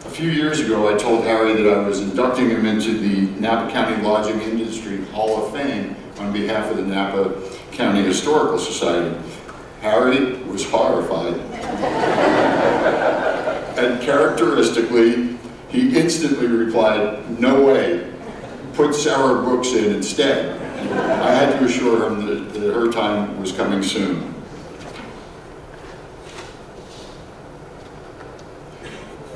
A few years ago, I told Harry that I was inducting him into the Napa County Lodging Industry Hall of Fame on behalf of the Napa County Historical Society. Harry was horrified. And characteristically, he instantly replied, "No way, put Sarah Brooks in instead." And I had to assure him that her time was coming soon.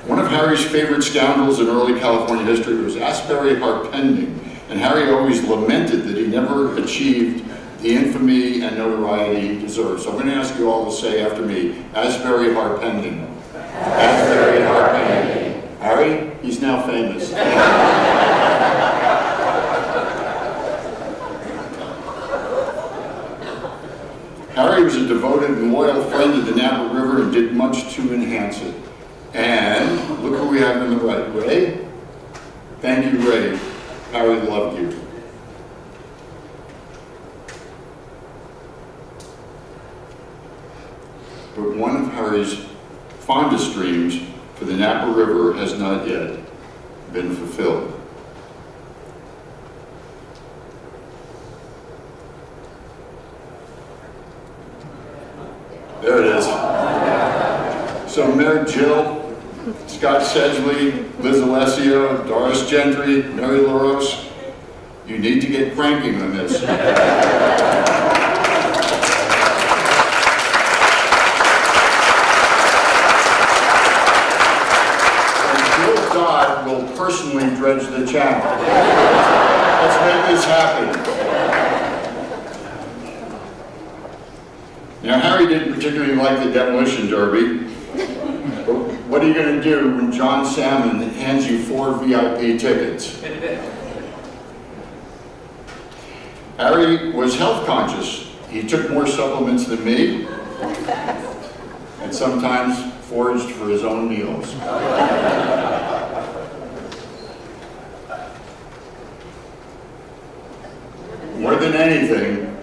One of Harry's favorite scoundrels in early California history was Asbury Harpending, and Harry always lamented that he never achieved the infamy and notoriety he deserved. So I'm going to ask you all to say after me, Asbury Harpending. Asbury Harpending. Harry, he's now famous. Harry was a devoted and loyal friend of the Napa River and did much to enhance it. And look who we have on the right, Ray. Thank you, Ray. Harry loved you. But one of Harry's fondest dreams for the Napa River has not yet been fulfilled. There it is. So Mayor Jill, Scott Sedgley, Liz Alessio, Doris Gentry, Mary LaRose, you need to get cranking on this. Let's make this happen. Now, Harry didn't particularly like the demolition derby. But what are you going to do when John Salmon hands you 4 VIP tickets? Harry was health conscious. He took more supplements than me, and sometimes foraged for his own meals. More than anything,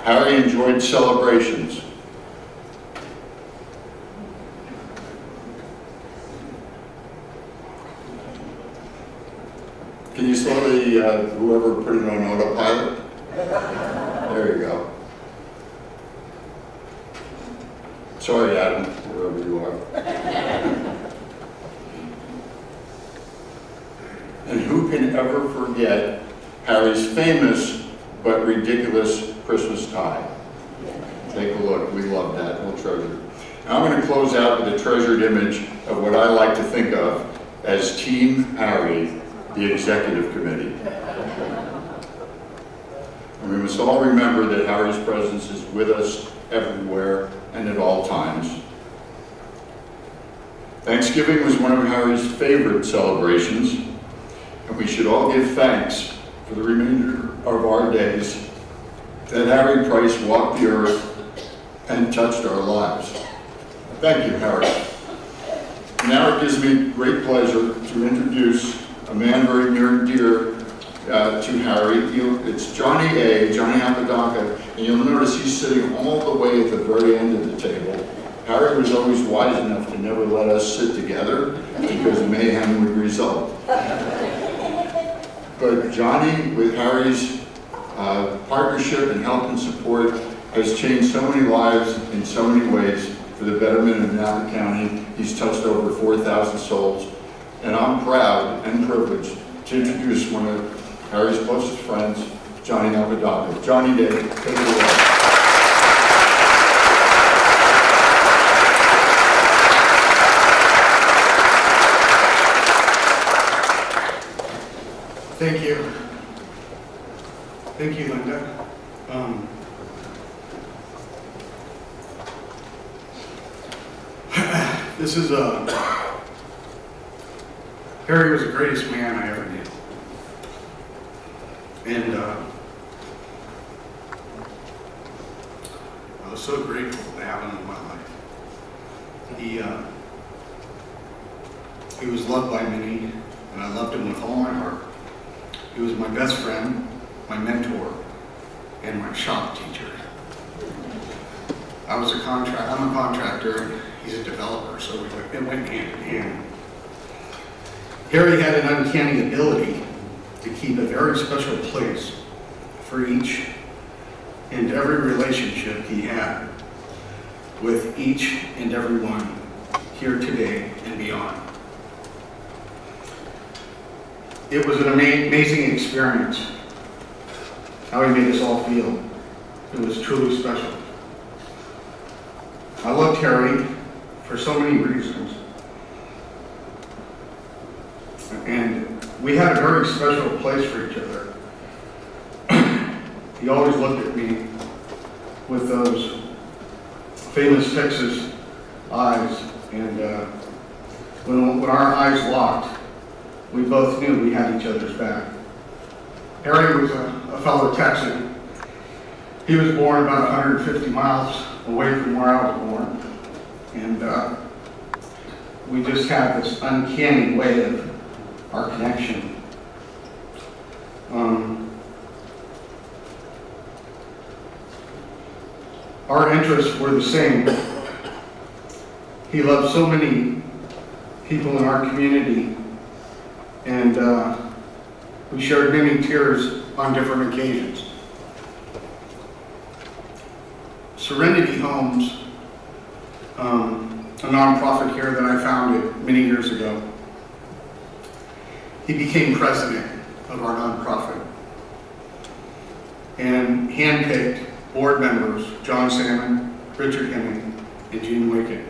Harry enjoyed celebrations. Can you slow the, whoever put it on autopilot? There you go. Sorry, Adam, wherever you are. And who can ever forget Harry's famous but ridiculous Christmas tie? Take a look, we love that, we'll treasure it. Now I'm going to close out with a treasured image of what I like to think of as Team Harry, the Executive Committee. And we must all remember that Harry's presence is with us everywhere and at all times. Thanksgiving was one of Harry's favorite celebrations, and we should all give thanks for the remainder of our days that Harry Price walked the earth and touched our lives. Thank you, Harry. Now it gives me great pleasure to introduce a man very near and dear to Harry. It's Johnny Apodaca, and you'll notice he's sitting all the way at the very end of the table. Harry was always wise enough to never let us sit together because mayhem would result. But Johnny, with Harry's partnership and help and support, has changed so many lives in so many ways for the betterment of Napa County. He's touched over 4,000 souls, and I'm proud and privileged to introduce one of Harry's closest friends, Johnny Apodaca. Johnny Day, take it away. Thank you. Thank you, Linda. This is Harry was the greatest man I ever knew. And I was so grateful to have him in my life. He was loved by many, and I loved him with all my heart. He was my best friend, my mentor, and my shop teacher. I'm a contractor, and he's a developer, so it went hand in hand. Harry had an uncanny ability to keep a very special place for each and every relationship he had with each and every one here today and beyond. It was an amazing experience, how he made us all feel. It was truly special. I loved Harry for so many reasons. And we had a very special place for each other. He always looked at me with those famous Texas eyes, and when our eyes locked, we both knew we had each other's back. Harry was a fellow Texan. He was born about 150 miles away from where I was born, and we just had this uncanny way of our connection. Our interests were the same. He loved so many people in our community, and we shared many tears on different occasions. Serenity Homes, a nonprofit here that I founded many years ago. He became president of our nonprofit and handpicked board members, John Salmon, Richard Hemming, and Gene Wickett.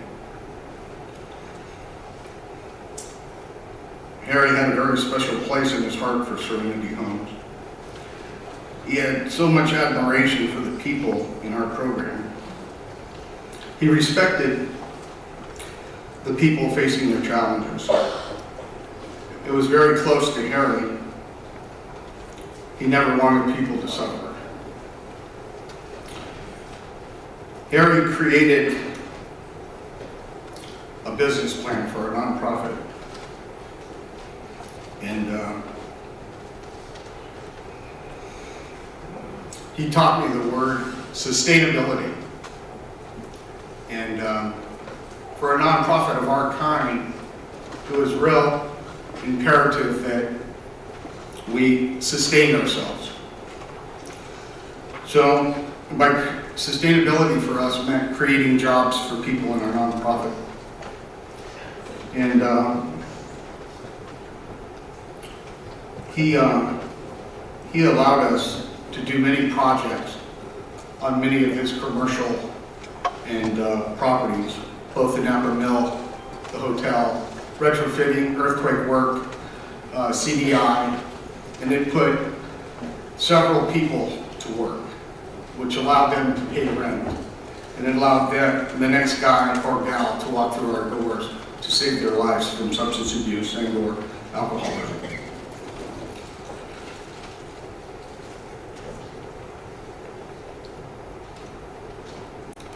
Harry had a very special place in his heart for Serenity Homes. He had so much admiration for the people in our program. He respected the people facing their challenges. It was very close to Harry. He never wanted people to suffer. Harry created a business plan for a nonprofit. And he taught me the word sustainability. And for a nonprofit of our kind, it was real imperative that we sustain ourselves. So by sustainability for us meant creating jobs for people in our nonprofit. And he allowed us to do many projects on many of his commercial and properties, both the Napa Mill, the hotel, retrofitting, earthquake work, CDI, and it put several people to work, which allowed them to pay rent, and it allowed them, the next guy or gal, to walk through our doors to save their lives from substance abuse and/or alcoholism.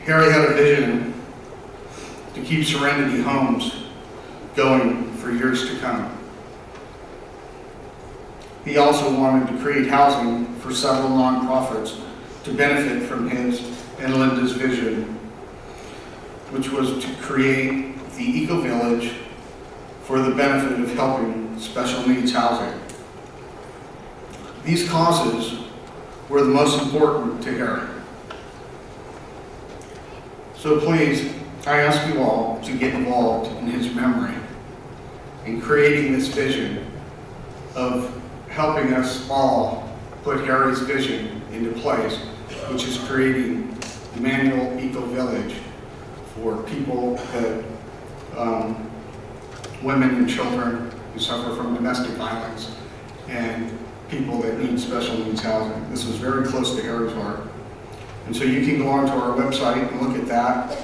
Harry had a vision to keep Serenity Homes going for years to come. He also wanted to create housing for several nonprofits to benefit from his and Linda's vision, which was to create the eco-village for the benefit of helping special needs housing. These causes were the most important to Harry. So please, I ask you all to get involved in his memory in creating this vision of helping us all put Harry's vision into place, which is creating Emmanuel Eco-Village for people that, women and children who suffer from domestic violence and people that need special needs housing. This was very close to Harry's heart. And so you can go onto our website and look at that,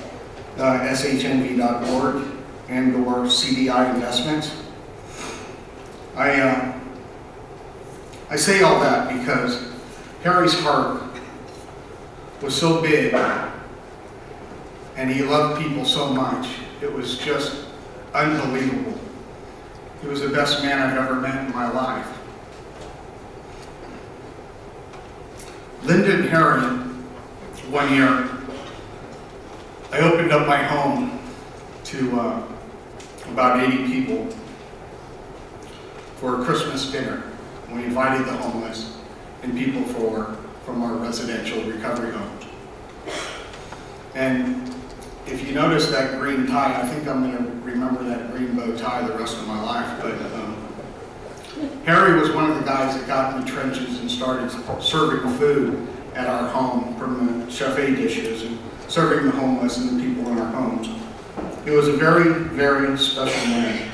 shnv.org and/or CDI Investments. I say all that because Harry's heart was so big and he loved people so much. It was just unbelievable. He was the best man I've ever met in my life. Linda and Harry, one year, I opened up my home to about 80 people for a Christmas dinner. We invited the homeless and people from our residential recovery homes. And if you notice that green tie, I think I'm going to remember that green bow tie the rest of my life. But Harry was one of the guys that got in the trenches and started serving food at our home, from the chef dishes and serving the homeless and the people in our homes. He was a very, very special man.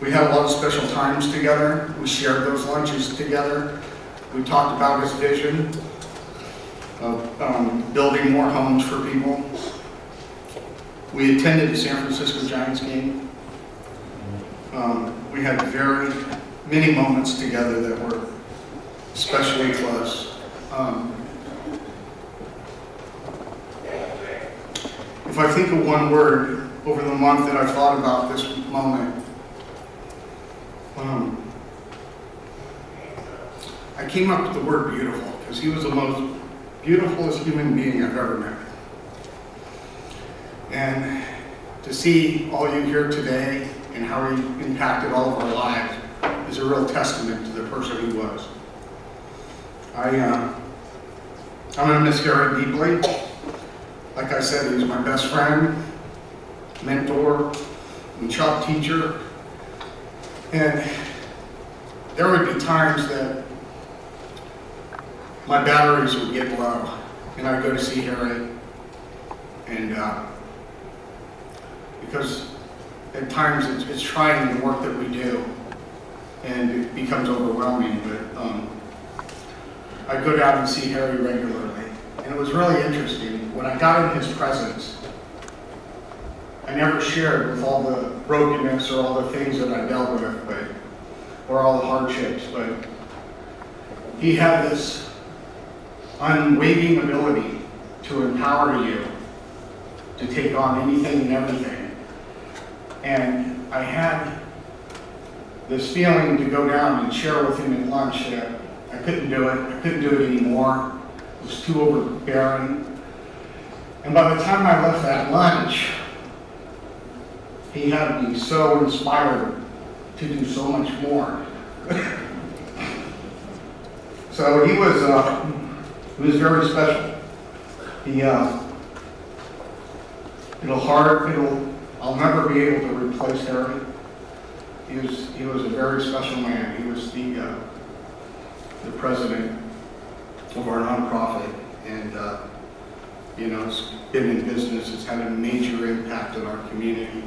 We had a lot of special times together. We shared those lunches together. We talked about his vision of building more homes for people. We attended the San Francisco Giants game. We had very many moments together that were especially close. If I think of one word over the month that I've thought about this moment, I came up with the word beautiful, because he was the most beautiful human being I've ever met. And to see all you here today and how he impacted all of our lives is a real testament to the person he was. I'm going to miss Harry deeply. Like I said, he was my best friend, mentor, and shop teacher. And there would be times that my batteries would get low, and I'd go to see Harry. And because at times it's trying the work that we do, and it becomes overwhelming. But I go down and see Harry regularly. And it was really interesting. When I got in his presence, I never shared with all the brokenness or all the things that I dealt with, or all the hardships, but he had this unwavering ability to empower you to take on anything and everything. And I had this feeling to go down and share with him at lunch that I couldn't do it. I couldn't do it anymore. It was too overbearing. And by the time I left that lunch, he had me so inspired to do so much more. So he was very special. I'll never be able to replace Harry. He was a very special man. He was the president of our nonprofit, and it's been in business. It's had a major impact on our community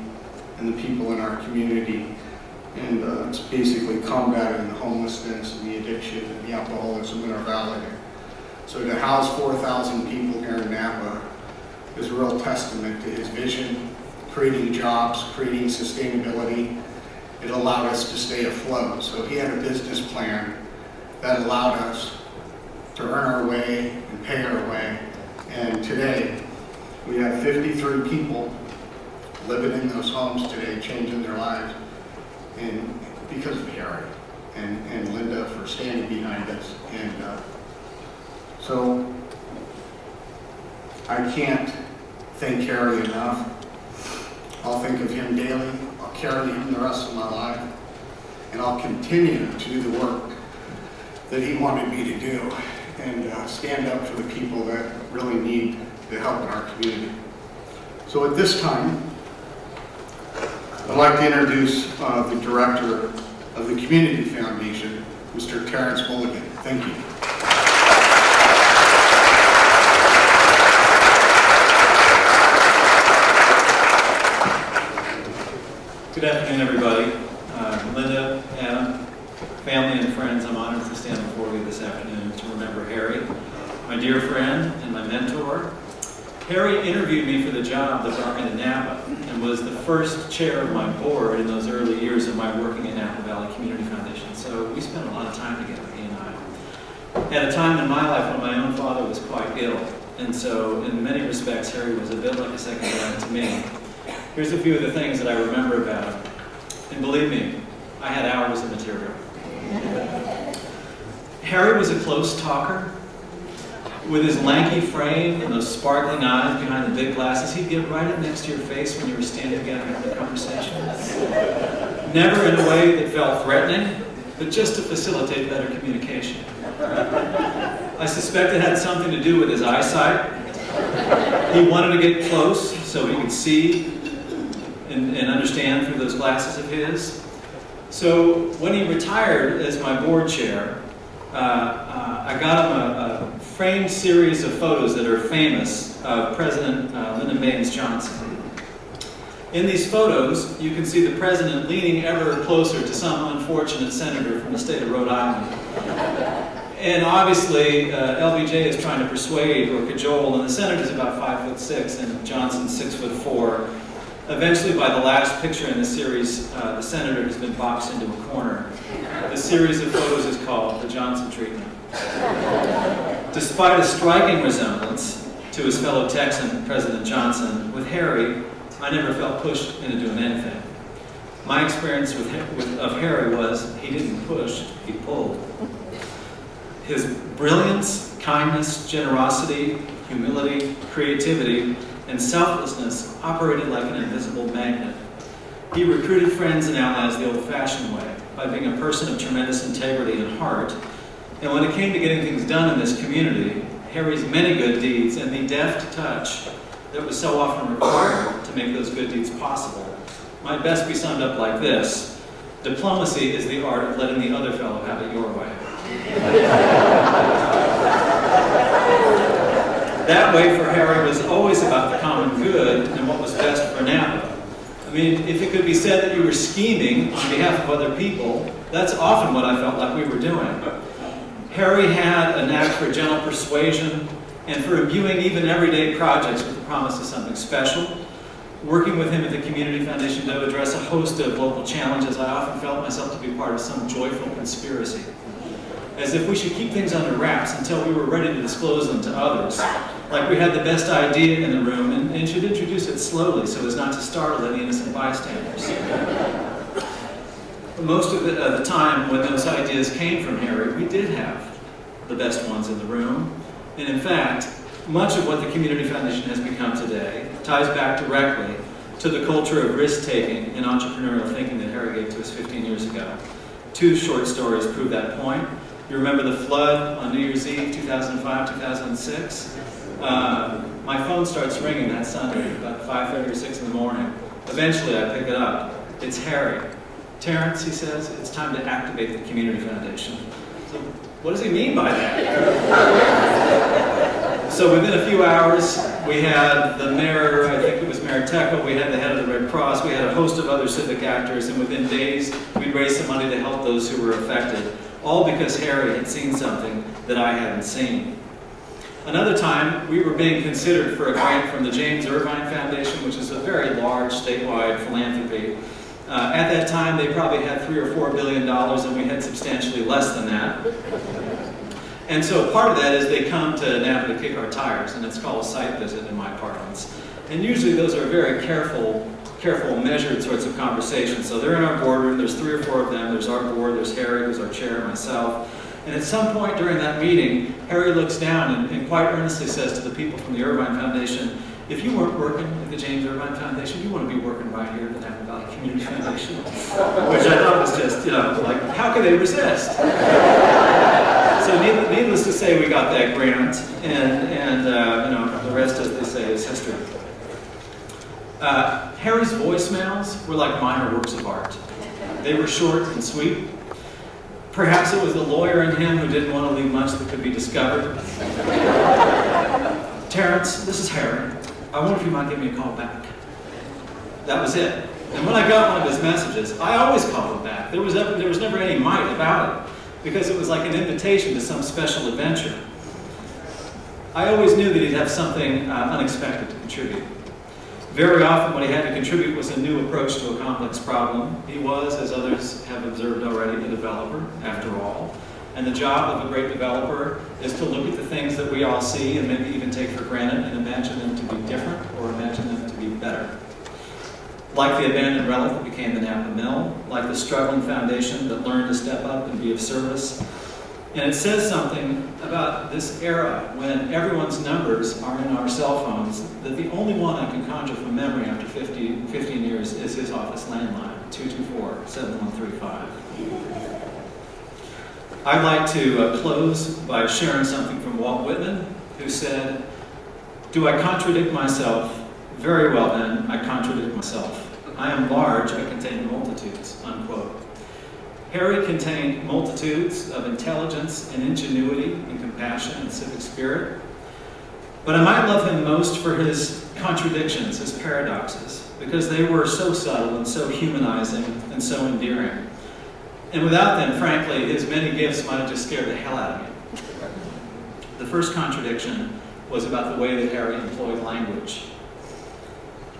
and the people in our community, and it's basically combating the homelessness and the addiction and the alcoholism in our valley. So to house 4,000 people here in Napa is a real testament to his vision, creating jobs, creating sustainability. It allowed us to stay afloat. So he had a business plan that allowed us to earn our way and pay our way. And today, we have 53 people living in those homes today, changing their lives, and because of Harry and Linda for standing behind us. And so I can't thank Harry enough. I'll think of him daily. I'll carry him the rest of my life. And I'll continue to do the work that he wanted me to do and stand up for the people that really need the help in our community. So at this time, I'd like to introduce the director of the Community Foundation, Mr. Terrence Mulligan. Thank you. Good afternoon, everybody. Linda, Adam, family and friends, I'm honored to stand before you this afternoon to remember Harry, my dear friend and my mentor. Harry interviewed me for the job that brought me to Napa and was the first chair of my board in those early years of my working at Napa Valley Community Foundation. So we spent a lot of time together, he and I. At a time in my life when my own father was quite ill, and so in many respects, Harry was a bit like a second dad to me. Here's a few of the things that I remember about him. And believe me, I had hours of material. Harry was a close talker. With his lanky frame and those sparkling eyes behind the big glasses, he'd get right up next to your face when you were standing together having a conversation. Never in a way that felt threatening, but just to facilitate better communication. I suspect it had something to do with his eyesight. He wanted to get close so he could see and understand through those glasses of his. So when he retired as my board chair, I got him a framed series of photos that are famous of President Lyndon Baines Johnson. In these photos, you can see the president leaning ever closer to some unfortunate senator from the state of Rhode Island. And obviously, LBJ is trying to persuade or cajole, and the senator's about 5'6", and Johnson's 6'4". Eventually, by the last picture in the series, the senator has been boxed into a corner. The series of photos is called the Johnson Treatment. Despite a striking resemblance to his fellow Texan, President Johnson, with Harry, I never felt pushed into doing anything. My experience of Harry was he didn't push, he pulled. His brilliance, kindness, generosity, humility, creativity, and selflessness operated like an invisible magnet. He recruited friends and allies the old-fashioned way, by being a person of tremendous integrity and heart. And when it came to getting things done in this community, Harry's many good deeds and the deft touch that was so often required to make those good deeds possible might best be summed up like this: diplomacy is the art of letting the other fellow have it your way. That way for Harry was always about the common good and what was best for Napa. I mean, if it could be said that you were scheming on behalf of other people, that's often what I felt like we were doing. Harry had a knack for gentle persuasion and for imbuing even everyday projects with the promise of something special. Working with him at the Community Foundation to address a host of local challenges, I often felt myself to be part of some joyful conspiracy, as if we should keep things under wraps until we were ready to disclose them to others, like we had the best idea in the room and should introduce it slowly so as not to startle any innocent bystanders. Most of the time when those ideas came from Harry, we did have the best ones in the room. And in fact, much of what the Community Foundation has become today ties back directly to the culture of risk-taking and entrepreneurial thinking that Harry gave to us 15 years ago. 2 short stories prove that point. You remember the flood on New Year's Eve, 2005, 2006? My phone starts ringing that Sunday, about 5:30 or 6 in the morning. Eventually, I pick it up. It's Harry. "Terrence," he says, "it's time to activate the Community Foundation." So, what does he mean by that? So within a few hours, we had the mayor, I think it was Mayor Teckel, we had the head of the Red Cross, we had a host of other civic actors, and within days, we'd raised some money to help those who were affected, all because Harry had seen something that I hadn't seen. Another time, we were being considered for a grant from the James Irvine Foundation, which is a very large statewide philanthropy. At that time, they probably had $3 or $4 billion, and we had substantially less than that. And so part of that is they come to Napa to kick our tires, and it's called a site visit in my parlance. And usually those are very careful, measured sorts of conversations. So they're in our boardroom, there's 3 or 4 of them, there's our board, there's Harry, who's our chair, myself. And at some point during that meeting, Harry looks down and quite earnestly says to the people from the Irvine Foundation, "If you weren't working at the James Irvine Foundation, you want to be working right here at the Napa Valley Community Foundation." Which I thought was just, like, how could they resist? So needless to say, we got that grant, and the rest, as they say, is history. Harry's voicemails were like minor works of art. They were short and sweet. Perhaps it was the lawyer in him who didn't want to leave much that could be discovered. "Terrence, this is Harry. I wonder if you might give me a call back." That was it. And when I got one of his messages, I always called him back. There was never any might about it, because it was like an invitation to some special adventure. I always knew that he'd have something unexpected to contribute. Very often what he had to contribute was a new approach to a complex problem. He was, as others have observed already, a developer, after all. And the job of a great developer is to look at the things that we all see and maybe even take for granted and imagine them to be different or imagine them to be better. Like the abandoned relic that became the Napa Mill, like the struggling foundation that learned to step up and be of service. And it says something about this era when everyone's numbers are in our cell phones that the only one I can conjure from memory after 15 years is his office landline, 224-7135. I'd like to close by sharing something from Walt Whitman, who said, "Do I contradict myself? Very well then, I contradict myself. I am large, I contain multitudes," unquote. Harry contained multitudes of intelligence and ingenuity and compassion and civic spirit. But I might love him most for his contradictions, his paradoxes, because they were so subtle and so humanizing and so endearing. And without them, frankly, his many gifts might have just scared the hell out of me. The first contradiction was about the way that Harry employed language.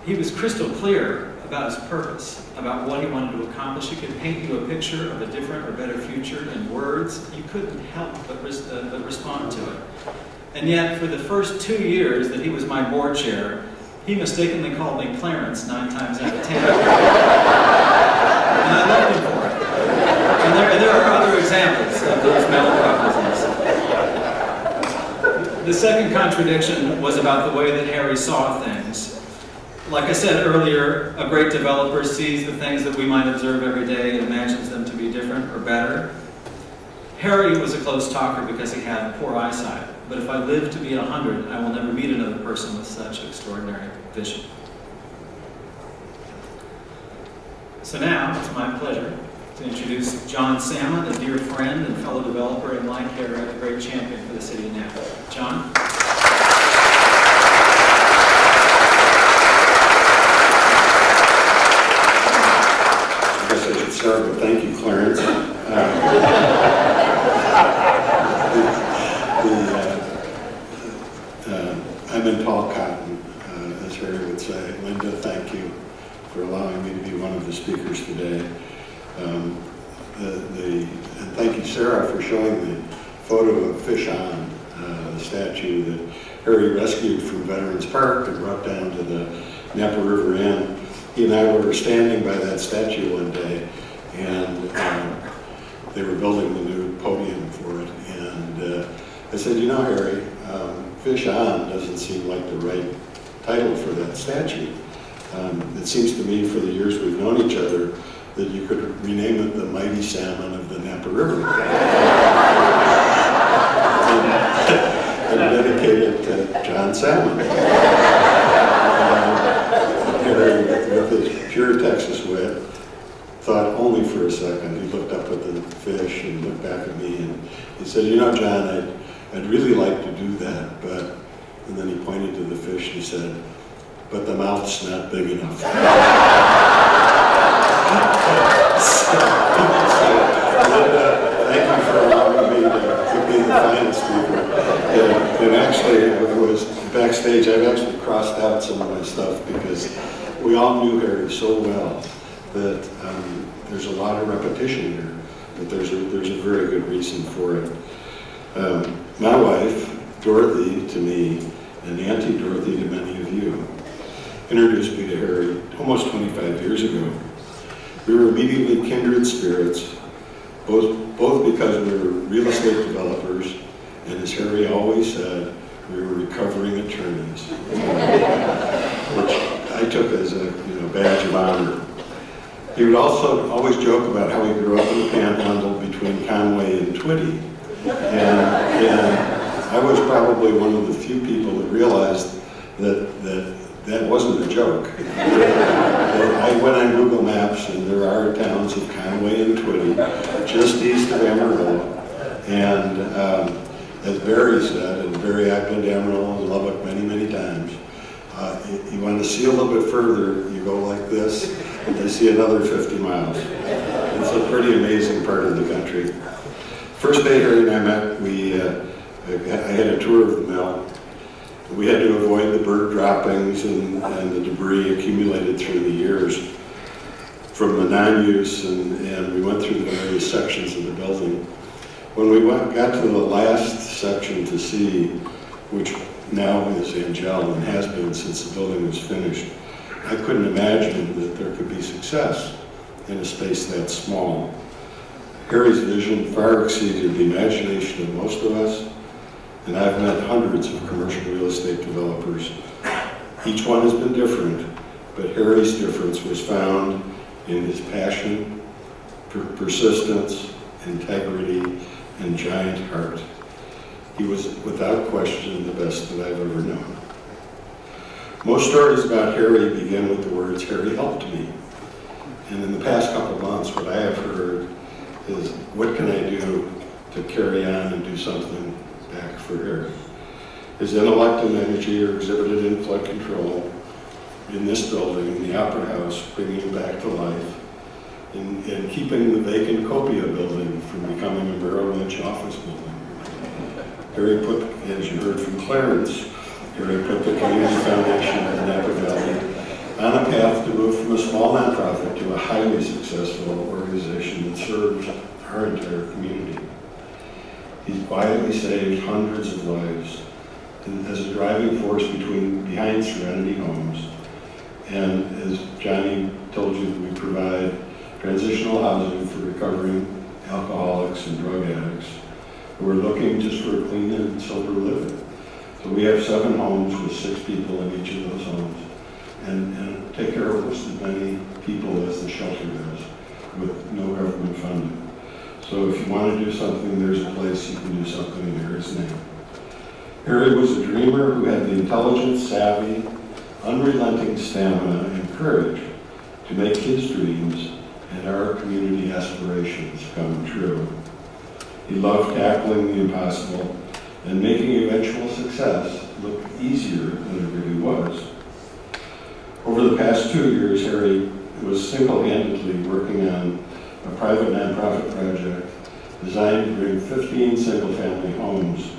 He was crystal clear about his purpose, about what he wanted to accomplish. He could paint you a picture of a different or better future in words. You couldn't help but respond to it. And yet, for the first 2 years that he was my board chair, he mistakenly called me Clarence 9 times out of 10. And I loved him for it. And there are other examples of those malapropisms. The second contradiction was about the way that Harry saw things. Like I said earlier, a great developer sees the things that we might observe every day and imagines them to be different or better. Harry was a close talker because he had poor eyesight. But if I live to be 100, I will never meet another person with such extraordinary vision. So now, it's my pleasure to introduce John Salmon, a dear friend and fellow developer, and like Harry, a great champion for the city of Napa. John? Start, but thank you, Clarence. for allowing me to be one of the speakers today. And thank you, Sarah, for showing the photo of Fish On, the statue that Harry rescued from Veterans Park and brought down to the Napa River Inn. He and I were standing by that statue one day, and they were building the new podium for it. And I said, you know, Harry, Fish On doesn't seem like the right title for that statue. It seems to me, for the years we've known each other, that you could rename it the Mighty Salmon of the Napa River. and dedicate it to John Salmon. Harry, with his pure Texas wit, thought only for a second. He looked up at the fish and looked back at me, and he said, you know, John, I'd really like to do that, but, and then he pointed to the fish and he said, but the mouth's not big enough. Thank you for allowing me to be the final speaker. And actually, I was backstage, I've actually crossed out some of my stuff because we all knew Harry so well that there's a lot of repetition here, but there's a very good reason for it. My wife, Dorothy, to me, and Auntie Dorothy to many of you, introduced me to Harry almost 25 years ago. We were immediately kindred spirits, both because we were real estate developers, and as Harry always said, we were recovering attorneys, which I took as a badge of honor. He would also always joke about how he grew up in the Panhandle between Conway and Twitty, and I was probably one of the few people that realized that wasn't a joke. I went on Google Maps, and there are towns of Conway and Twitty, just east of Amarillo. And as Barry said, and Barry, I've been to Amarillo and Lubbock many, many times. You want to see a little bit further, you go like this, and you see another 50 miles. It's a pretty amazing part of the country. First day Harry and I met, I had a tour of the mill. We had to avoid the bird droppings and the debris accumulated through the years from the non-use, and we went through the various sections of the building. When we got to the last section to see, which now is Angel and has been since the building was finished, I couldn't imagine that there could be success in a space that small. Harry's vision far exceeded the imagination of most of us, and I've met hundreds of commercial real estate developers. Each one has been different, but Harry's difference was found in his passion, persistence, integrity, and giant heart. He was, without question, the best that I've ever known. Most stories about Harry begin with the words, Harry helped me. And in the past couple months, what I have heard is, what can I do to carry on and do something back for Harry? His intellect and energy are exhibited in flood control in this building, in the Opera House, bringing him back to life, and keeping the vacant Copia building from becoming a Merrill Lynch office building. Harry put, as you heard from Clarence, Harry put the Community Foundation of the Napa Valley on a path to move from a small nonprofit to a highly successful organization that serves our entire community. He's quietly saved hundreds of lives and as a driving force behind Serenity Homes. And as Johnny told you, we provide transitional housing for recovering alcoholics and drug addicts who are looking just for a clean and sober living. So we have 7 homes with 6 people in each of those homes, and take care of as many people as the shelter does, with no government funding. So if you want to do something, there's a place you can do something in Harry's name. Harry was a dreamer who had the intelligence, savvy, unrelenting stamina, and courage to make his dreams and our community aspirations come true. He loved tackling the impossible and making eventual success look easier than it really was. Over the past 2 years, Harry was single-handedly working on a private nonprofit project designed to bring 15 single-family homes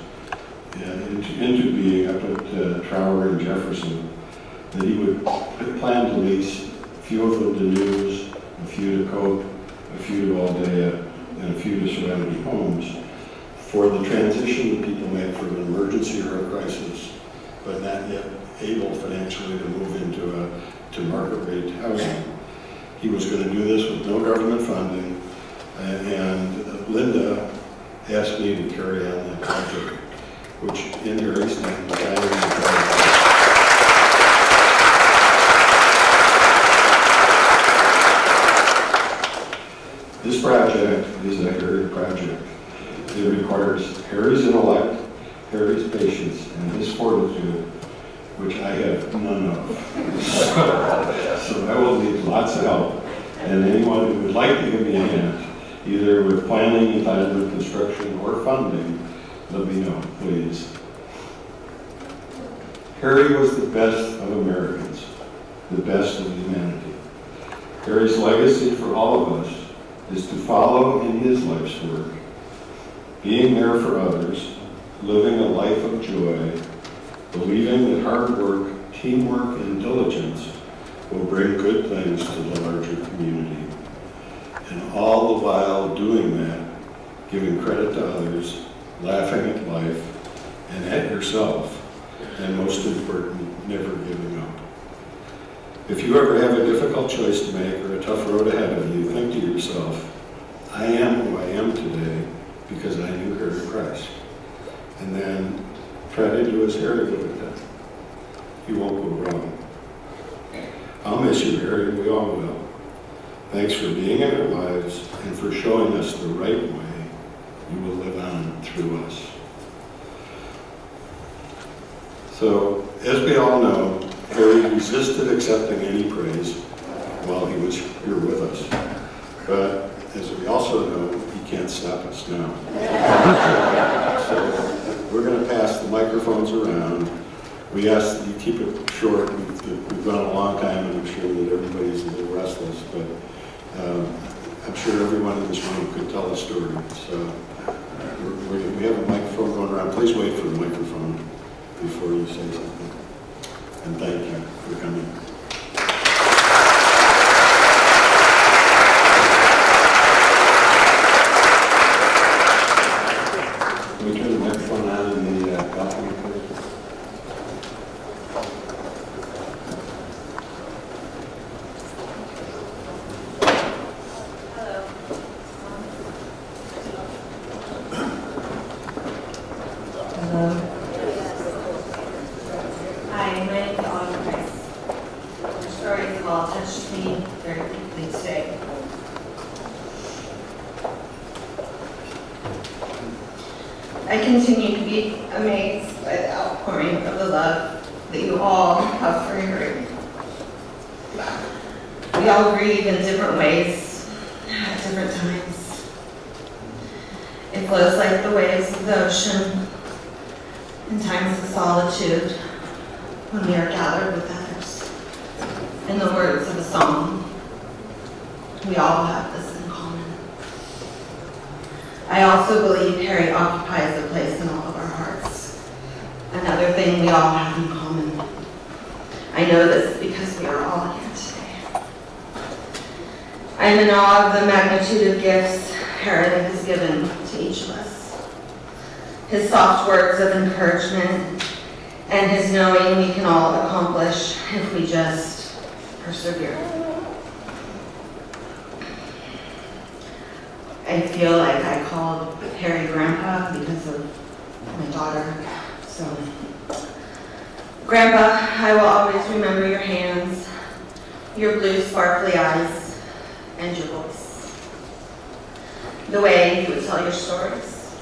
into being up at Trower and Jefferson that he would plan to lease few of them to News, a few to Cope, a few to Aldea, and a few to Serenity Homes, for the transition that people make from an emergency or a crisis, but not yet able financially to move into to market rate housing. He was going to do this with no government funding, and Linda asked me to carry on that project, which in Harry's name, this project is a Harry project. It requires Harry's intellect, Harry's patience, and his fortitude, which I have none of. So I will need lots of help. And anyone who would like to give me a hand, either with planning, entitlement, construction, or funding, let me know, please. Harry was the best of Americans, the best of humanity. Harry's legacy for all of us is to follow in his life's work, being there for others, living a life of joy, believing that hard work, teamwork, and diligence will bring good things to the larger community. And all the while doing that, giving credit to others, laughing at life, and at yourself, and most important, never giving up. If you ever have a difficult choice to make or a tough road ahead of you, think to yourself, I am who I am today because I knew Harry Price. And then try to do as Harry would have done. You won't go wrong. I'll miss you, Harry, we all will. Thanks for being in our lives and for showing us the right way. You will live on through us. So, as we all know, Harry resisted accepting any praise while he was here with us. But as we also know, he can't stop us now. So we're going to pass the microphones around. We ask that you keep it short. We've gone a long time, and I'm sure that everybody's a little restless, but I'm sure everyone in this room could tell a story. So we have a microphone going around. Please wait for the microphone before you say something. And thank you for coming. Can we turn the microphone on in the balcony, please? I continue to be amazed by the outpouring of the love that you all have for Harry. We all grieve in different ways, at different times. It flows like the waves of the ocean in times of solitude when we are gathered with others. In the words of a song, we all have this in common. I also believe Harry occupies a place in all of our hearts. Another thing we all have in common. I know this because we are all here today. I am in awe of the magnitude of gifts Harry has given to each of us. His soft words of encouragement and his knowing we can all accomplish if we just persevere. I feel like I called Harry Grandpa because of my daughter. So, Grandpa, I will always remember your hands, your blue sparkly eyes, and your voice. The way you would tell your stories.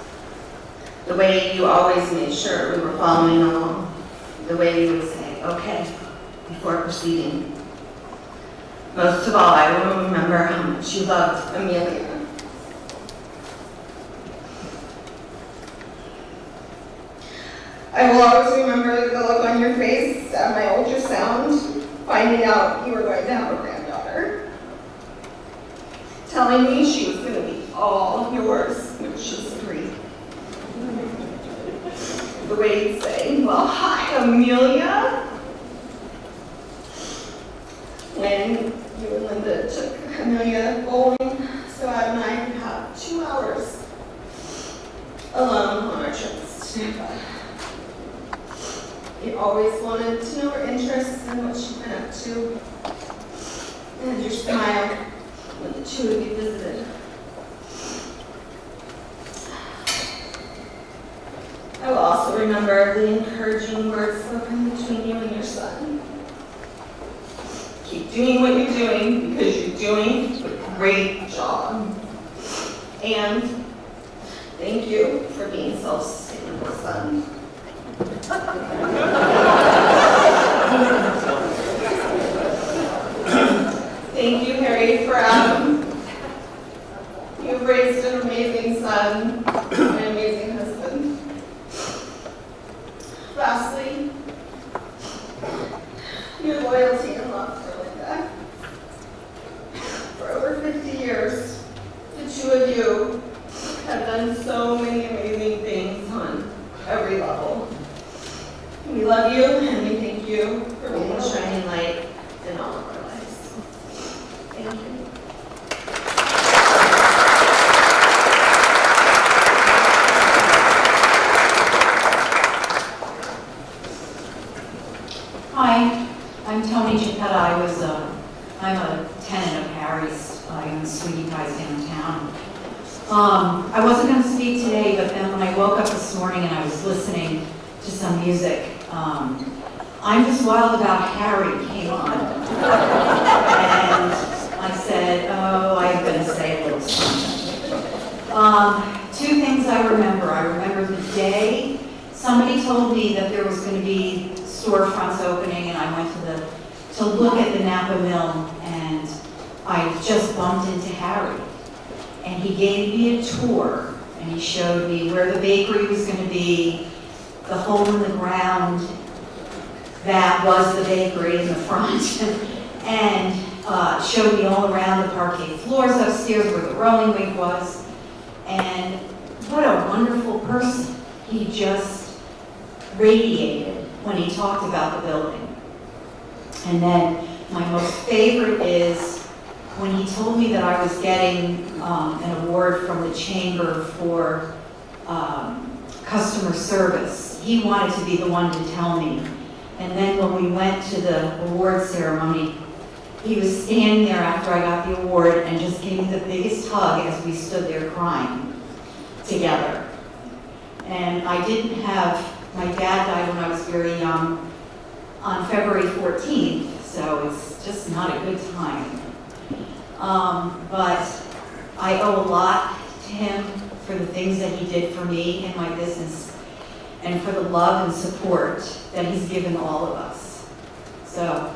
The way you always made sure we were following along. The way you would say, okay, before proceeding. Most of all, I will remember how much you loved Amelia. I will always remember the look on your face at my ultrasound, finding out you were going to have a granddaughter. Telling me she was going to be all yours when she's 3. The way you'd say, well, hi, Amelia. When you and Linda took Amelia bowling so Adam and I could have 2 hours alone on our trips to Napa. You always wanted to know her interests and what she'd been up to, and your smile when the two of you visited. I will also remember the encouraging words spoken between you and your son. Keep doing what you're doing because you're doing a great job. And thank you for being self-sustainable, son. Thank you, Harry, for Adam. You've raised an amazing son and an amazing husband. Lastly, your loyalty and love for Linda. For over 50 years, the two of you have done so many amazing things on every level. We love you and we thank you for being a shining light in all of our lives. Thank you. Hi, I'm Tony Geppetta. I'm a tenant of Harry's. I own Sweetie Pies downtown. I wasn't going to speak today, but then when I woke up this morning and I was listening to some music, I'm Just Wild About Harry came on. And I said, oh, I'm going to say a little something. Two things I remember. I remember the day somebody told me that there was going to be storefronts opening, and I went to look at the Napa Mill, and I just bumped into Harry. And he gave me a tour, and he showed me where the bakery was going to be, the hole in the ground that was the bakery in the front, and showed me all around the parquet floors upstairs where the rowing rink was. And what a wonderful person. He just radiated when he talked about the building. And then my most favorite is when he told me that I was getting an award from the Chamber for customer service. He wanted to be the one to tell me. And then when we went to the award ceremony, he was standing there after I got the award and just gave me the biggest hug as we stood there crying together. And I didn't have, my dad died when I was very young on February 14th, so it's just not a good time. But I owe a lot to him for the things that he did for me in my business and for the love and support that he's given all of us. So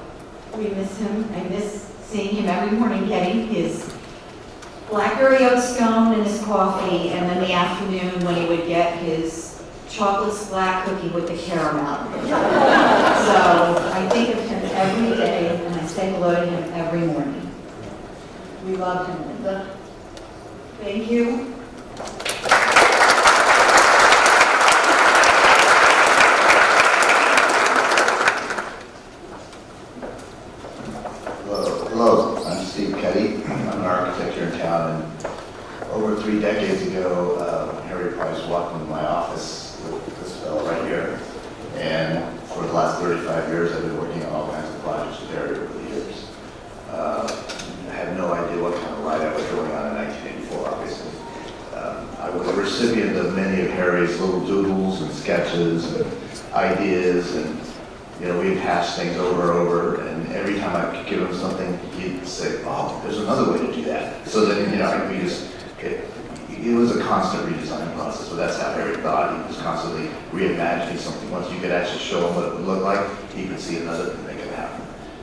we miss him. I miss seeing him every morning getting his blackberry oat scone and his coffee, and then the afternoon when he would get his chocolate black cookie with the caramel. So I think of him every day, and I say hello to him every morning. We love him, Linda. Thank you. Hello, I'm Steve Ketty. I'm an architect here in town, and over 3 decades ago, Harry Price walked into my office with this fellow right here, and for the last 35 years I've been working on all kinds of projects with Harry over the years. I had no idea what kind of ride I was going on in 1984, obviously. I was a recipient of many of Harry's little doodles and sketches and ideas, and we'd hash things over and over, and every time I could give him something, he'd say, oh, there's another way to do that. So then, it was a constant redesign process, but that's how Harry thought. He was constantly reimagining something. Once you could actually show him what it would look like, he could see another thing that could happen.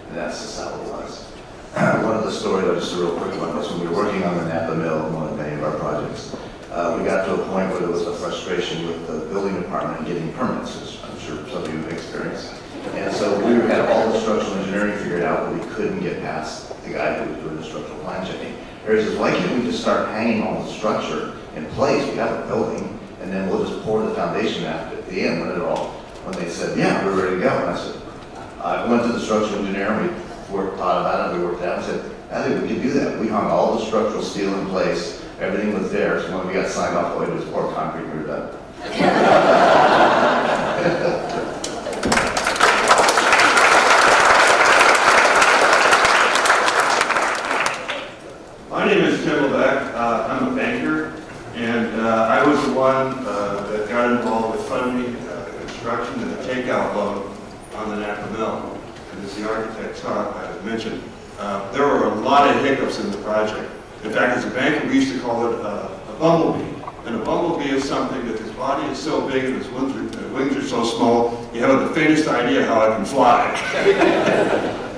And that's just how it was. One of the stories, just a real quick one, was when we were working on the Napa Mill, one of many of our projects, we got to a point where there was a frustration with the building department getting permits, as I'm sure some of you have experienced. And so we had all the structural engineering figured out, but we couldn't get past the guy who was doing the structural plan checking. Harry says, why can't we just start hanging all the structure in place? We have a building, and then we'll just pour the foundation after at the end when they said, yeah, we're ready to go. And I said, I went to the structural engineer, and we thought about it, we worked it out, and said, I think we could do that. We hung all the structural steel in place, everything was there, so when we got signed off, all we did was pour concrete, we were done. My name is Tim Lebeck. I'm a banker, and I was the one that got involved with funding the construction and the takeout loan on the Napa mill. And as the architect mentioned, there were a lot of hiccups in the project. In fact, as a banker, we used to call it a bumblebee. And a bumblebee is something that his body is so big and his wings are so small, you haven't the faintest idea how it can fly.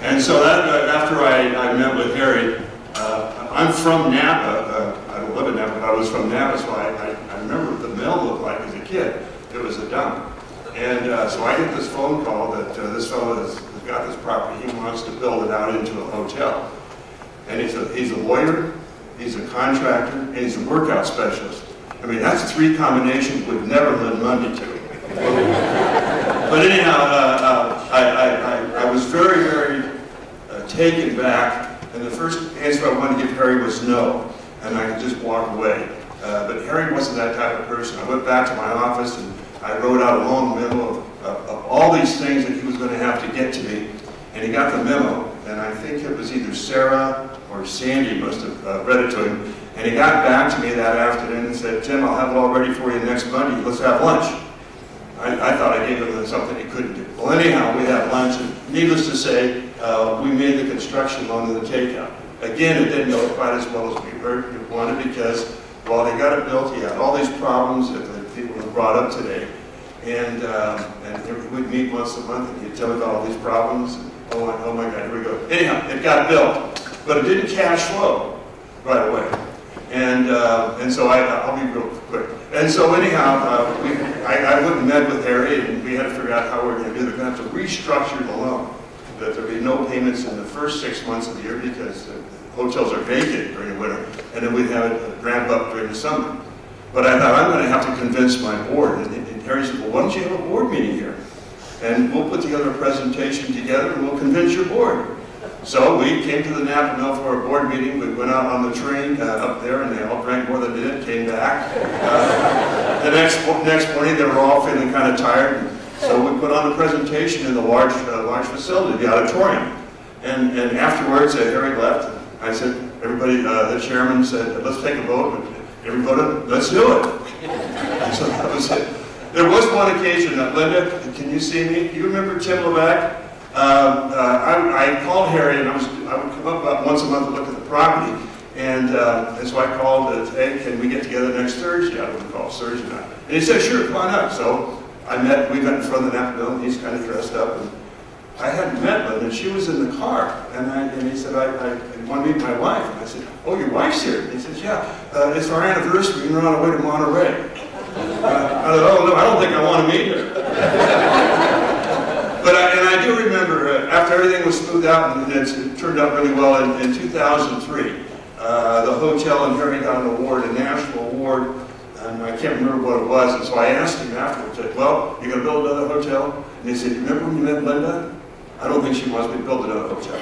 And so that, after I met with Harry, I'm from Napa. I don't live in Napa, but I was from Napa, so I remember what the mill looked like as a kid. It was a dump. And so I get this phone call that this fellow has got this property. He wants to build it out into a hotel. And he's a lawyer, he's a contractor, and he's a workout specialist. I mean, that's three combinations we've never lent money to. But anyhow, I was very, very taken back. And the first answer I wanted to give Harry was no, and I could just walk away. But Harry wasn't that type of person. I went back to my office and I wrote out a long memo of all these things that he was going to have to get to me. And he got the memo, and I think it was either Sarah or Sandy must have read it to him. And he got back to me that afternoon and said, Tim, I'll have it all ready for you next Monday. Let's have lunch. I thought I gave him something he couldn't do. Well, anyhow, we had lunch, and needless to say, we made the construction loan and the takeout. Again, it didn't go quite as well as we wanted because while they got it built, he had all these problems that the people have brought up today. And we'd meet once a month, and he'd tell me about all these problems. And, oh my God, here we go. Anyhow, it got built, but it didn't cash flow right away. And so I'll be real quick. And so anyhow, I went and met with Harry, and we had to figure out how we were going to do it. They're going to have to restructure the loan, that there'd be no payments in the first 6 months of the year because hotels are vacant during the winter, and then we'd have it ramp up during the summer. But I thought, I'm going to have to convince my board. And Harry said, well, why don't you have a board meeting here? And we'll put together a presentation together, and we'll convince your board. So we came to the Napa mill for a board meeting. We went out on the train up there, and they all drank more than they did, came back. The next morning, they were all feeling kind of tired. So we put on the presentation in the large facility, the auditorium. And afterwards, Harry left. I said, everybody, the chairman said, let's take a vote. Everybody voted, let's do it. So that was it. There was one occasion, Linda, can you see me? Do you remember Tim Lebeck? I called Harry, and I would come up about once a month to look at the property. And so I called, hey, can we get together next Thursday? I would call Thursday night. And he said, sure, come on up. So we met in front of the Napa mill, and he's kind of dressed up. And I hadn't met Linda, and she was in the car. And he said, I want to meet my wife. And I said, oh, your wife's here? And he says, yeah, it's our anniversary, and we're on our way to Monterey. I said, oh, no, I don't think I want to meet her. But I do remember, after everything was smoothed out, and it turned out really well, in 2003, the hotel in Harry got an award, a national award, and I can't remember what it was, and so I asked him afterwards, I said, well, you're going to build another hotel? And he said, remember when you met Linda? I don't think she wants me to build another hotel.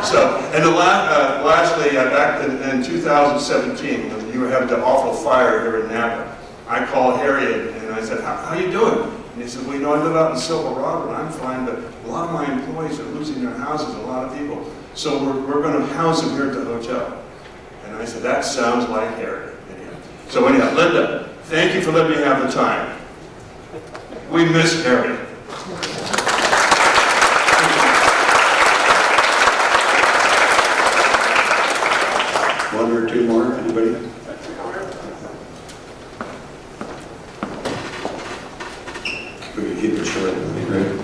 So, and lastly, back in 2017, when you were having the awful fire here in Napa, I called Harry and I said, how you doing? And he said, well, you know, I live out in Silverado and I'm fine, but a lot of my employees are losing their houses, a lot of people. So we're going to house them here at the hotel. And I said, that sounds like Harry. So anyhow, Linda, thank you for letting me have the time. We miss Harry. One or two more, anybody? We could keep it short, that'd be great.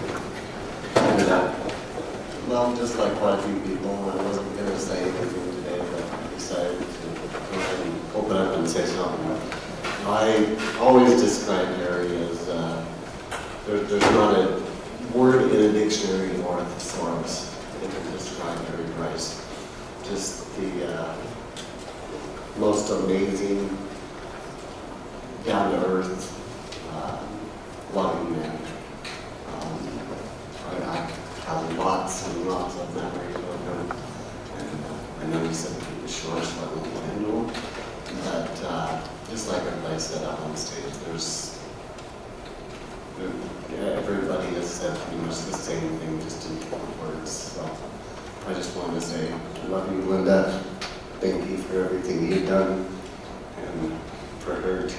Well, just like quite a few people, I wasn't going to say anything today, but I decided to go ahead and open up and say something. I always describe Harry as, there's not a word in a dictionary or a thesaurus that can describe Harry Price. Just the most amazing, down-to-earth, loving man. lots and lots of memories of him. And I know he said he was short, so I won't get into him. But just like everybody said up on stage, everybody has said pretty much the same thing, just in different words. So I just wanted to say, I love you, Linda. Thank you for everything you've done, and for her too.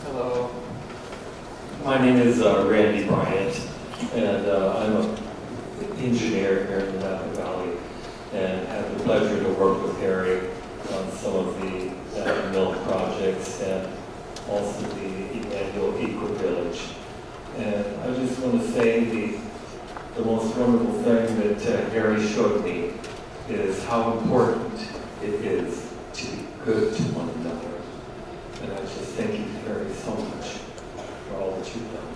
Hello, my name is Randy Bryant, and I'm an engineer here in the Napa Valley, and had the pleasure to work with Harry on some of the mill projects and also the Emmanuel Eco Village. And I just want to say the most wonderful thing that Harry showed me is how important it is to be good to one another. And I just thank you, Harry, so much for all that you've done.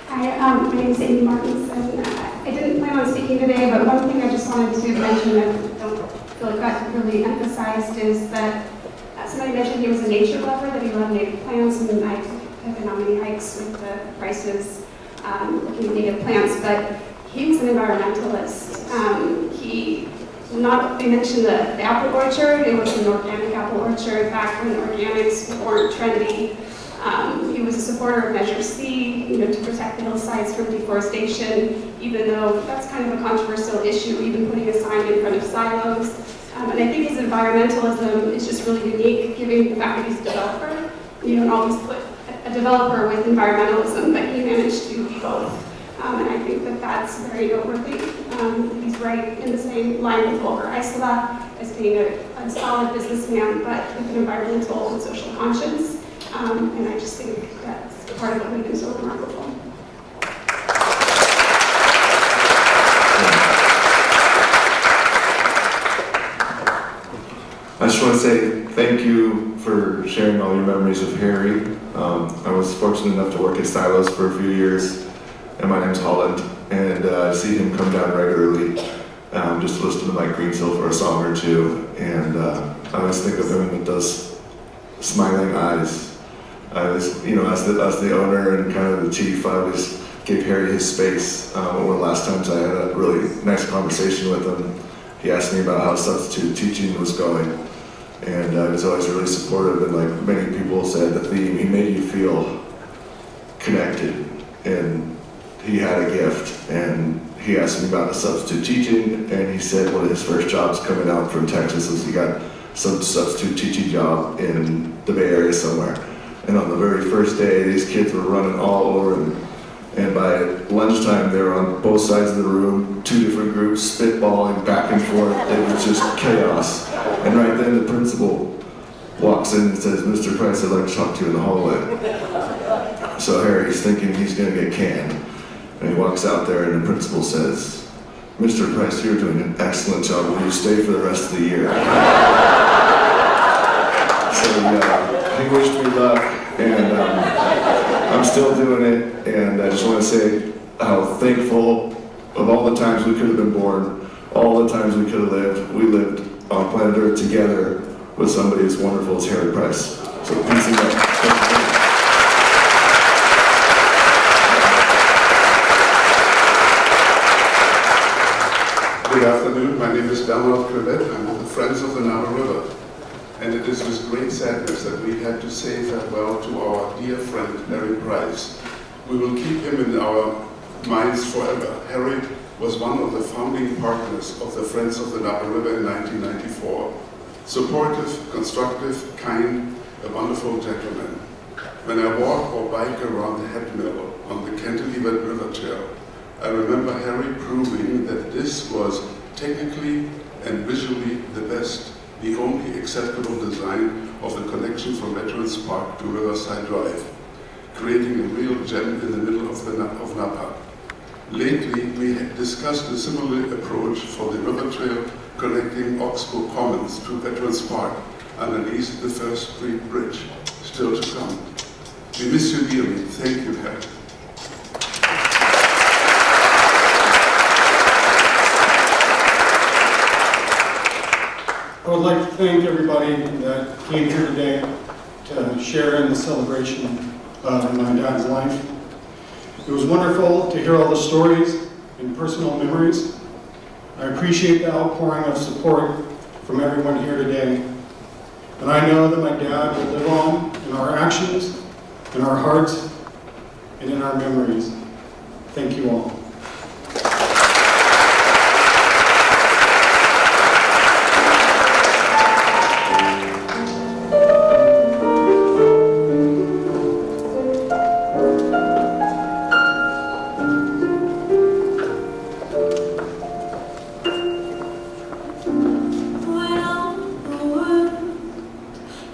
Hi, my name is Amy Martins, and I didn't plan on speaking today, but one thing I just wanted to mention that I don't feel like got really emphasized is that somebody mentioned he was a nature lover, that he loved native plants, and I have been on many hikes with the Prices looking at native plants, but he was an environmentalist. They mentioned the apple orchard. It was an organic apple orchard back when organics weren't trendy. He was a supporter of Measure C, to protect the hillsides from deforestation, even though that's kind of a controversial issue, even putting a sign in front of silos. And I think his environmentalism is just really unique, given the fact that he's a developer. You don't always put a developer with environmentalism, but he managed to be both. And I think that that's very noteworthy. He's right in the same line with Volker Isola as being a solid businessman, but with an environmental and social conscience. And I just think that's part of what made him so remarkable. I just want to say thank you for sharing all your memories of Harry. I was fortunate enough to work at Silos for a few years, and my name's Holland, and I see him come down regularly just to listen to Mike Greensill for a song or two, and I always think of him with those smiling eyes. I was, as the owner and kind of the chief, I always gave Harry his space. One of the last times I had a really nice conversation with him, he asked me about how substitute teaching was going, and I was always really supportive, and like many people said, the theme, he made you feel connected, and he had a gift, and he asked me about the substitute teaching, and he said one of his first jobs coming out from Texas was he got some substitute teaching job in the Bay Area somewhere. And on the very first day, these kids were running all over him. And by lunchtime, they were on both sides of the room, two different groups, spitballing back and forth. It was just chaos. And right then, the principal walks in and says, "Mr. Price, I'd like to talk to you in the hallway." So Harry's thinking he's going to get canned. And he walks out there, and the principal says, "Mr. Price, you're doing an excellent job. Will you stay for the rest of the year?" So he wished me luck, and I'm still doing it, and I just want to say how thankful of all the times we could have been born, all the times we could have lived. We lived on planet Earth together with somebody as wonderful as Harry Price. So peace and love. Good afternoon, my name is Bernard Crevet. I'm with the Friends of the Napa River. And it is with great sadness that we had to say farewell to our dear friend, Harry Price. We will keep him in our minds forever. Harry was one of the founding partners of the Friends of the Napa River in 1994. Supportive, constructive, kind, a wonderful gentleman. When I walk or bike around the head mill on the cantilevered river trail, I remember Harry proving that this was technically and visually the best, the only acceptable design of the connection from Veterans Park to Riverside Drive, creating a real gem in the middle of Napa. Lately, we had discussed a similar approach for the river trail connecting Oxbow Commons to Veterans Park underneath the First Street Bridge, still to come. We miss you dearly. Thank you, Harry. thank everybody that came here today to share in the celebration of my dad's life. It was wonderful to hear all the stories and personal memories. I appreciate the outpouring of support from everyone here today. And I know that my dad will live on in our actions, in our hearts, and in our memories. Thank you all.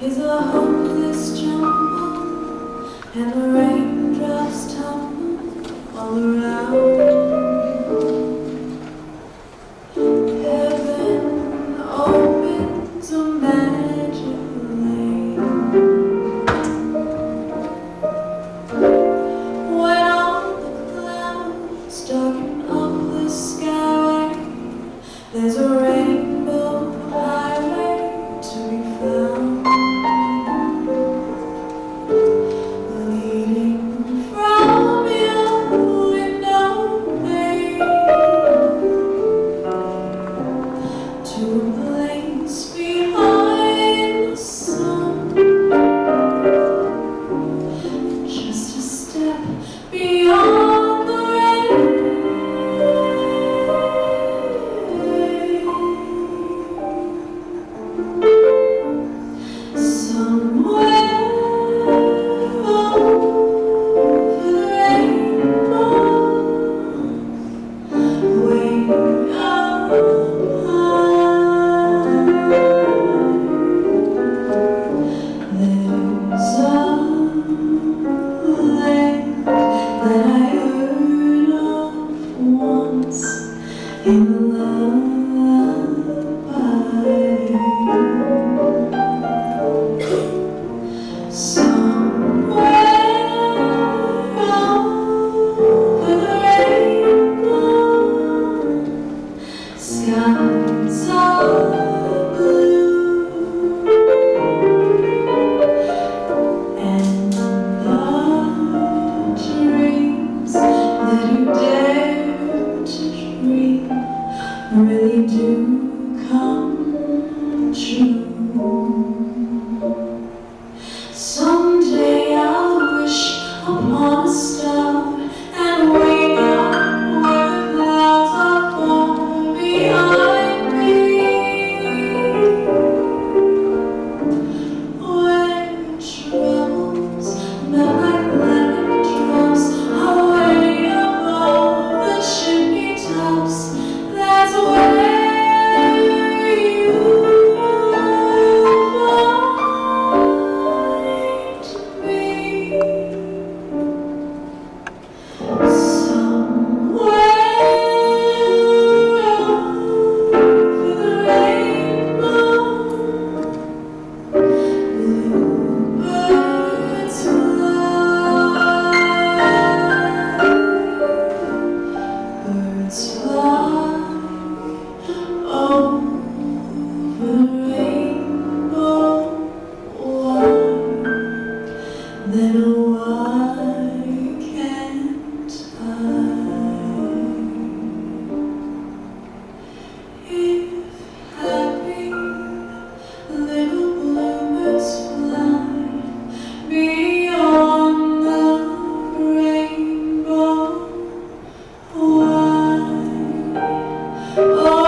Is a hopeless jumble, and the raindrops tumble all around. Heaven opens a magic lane. When all the clouds darken up the sky, there's a rainbow highway to be found. Really do come true. Someday I'll wish upon a star and wake up where the clouds are far behind me, where troubles melt like lemon drops away above the chimney tops. That's where oh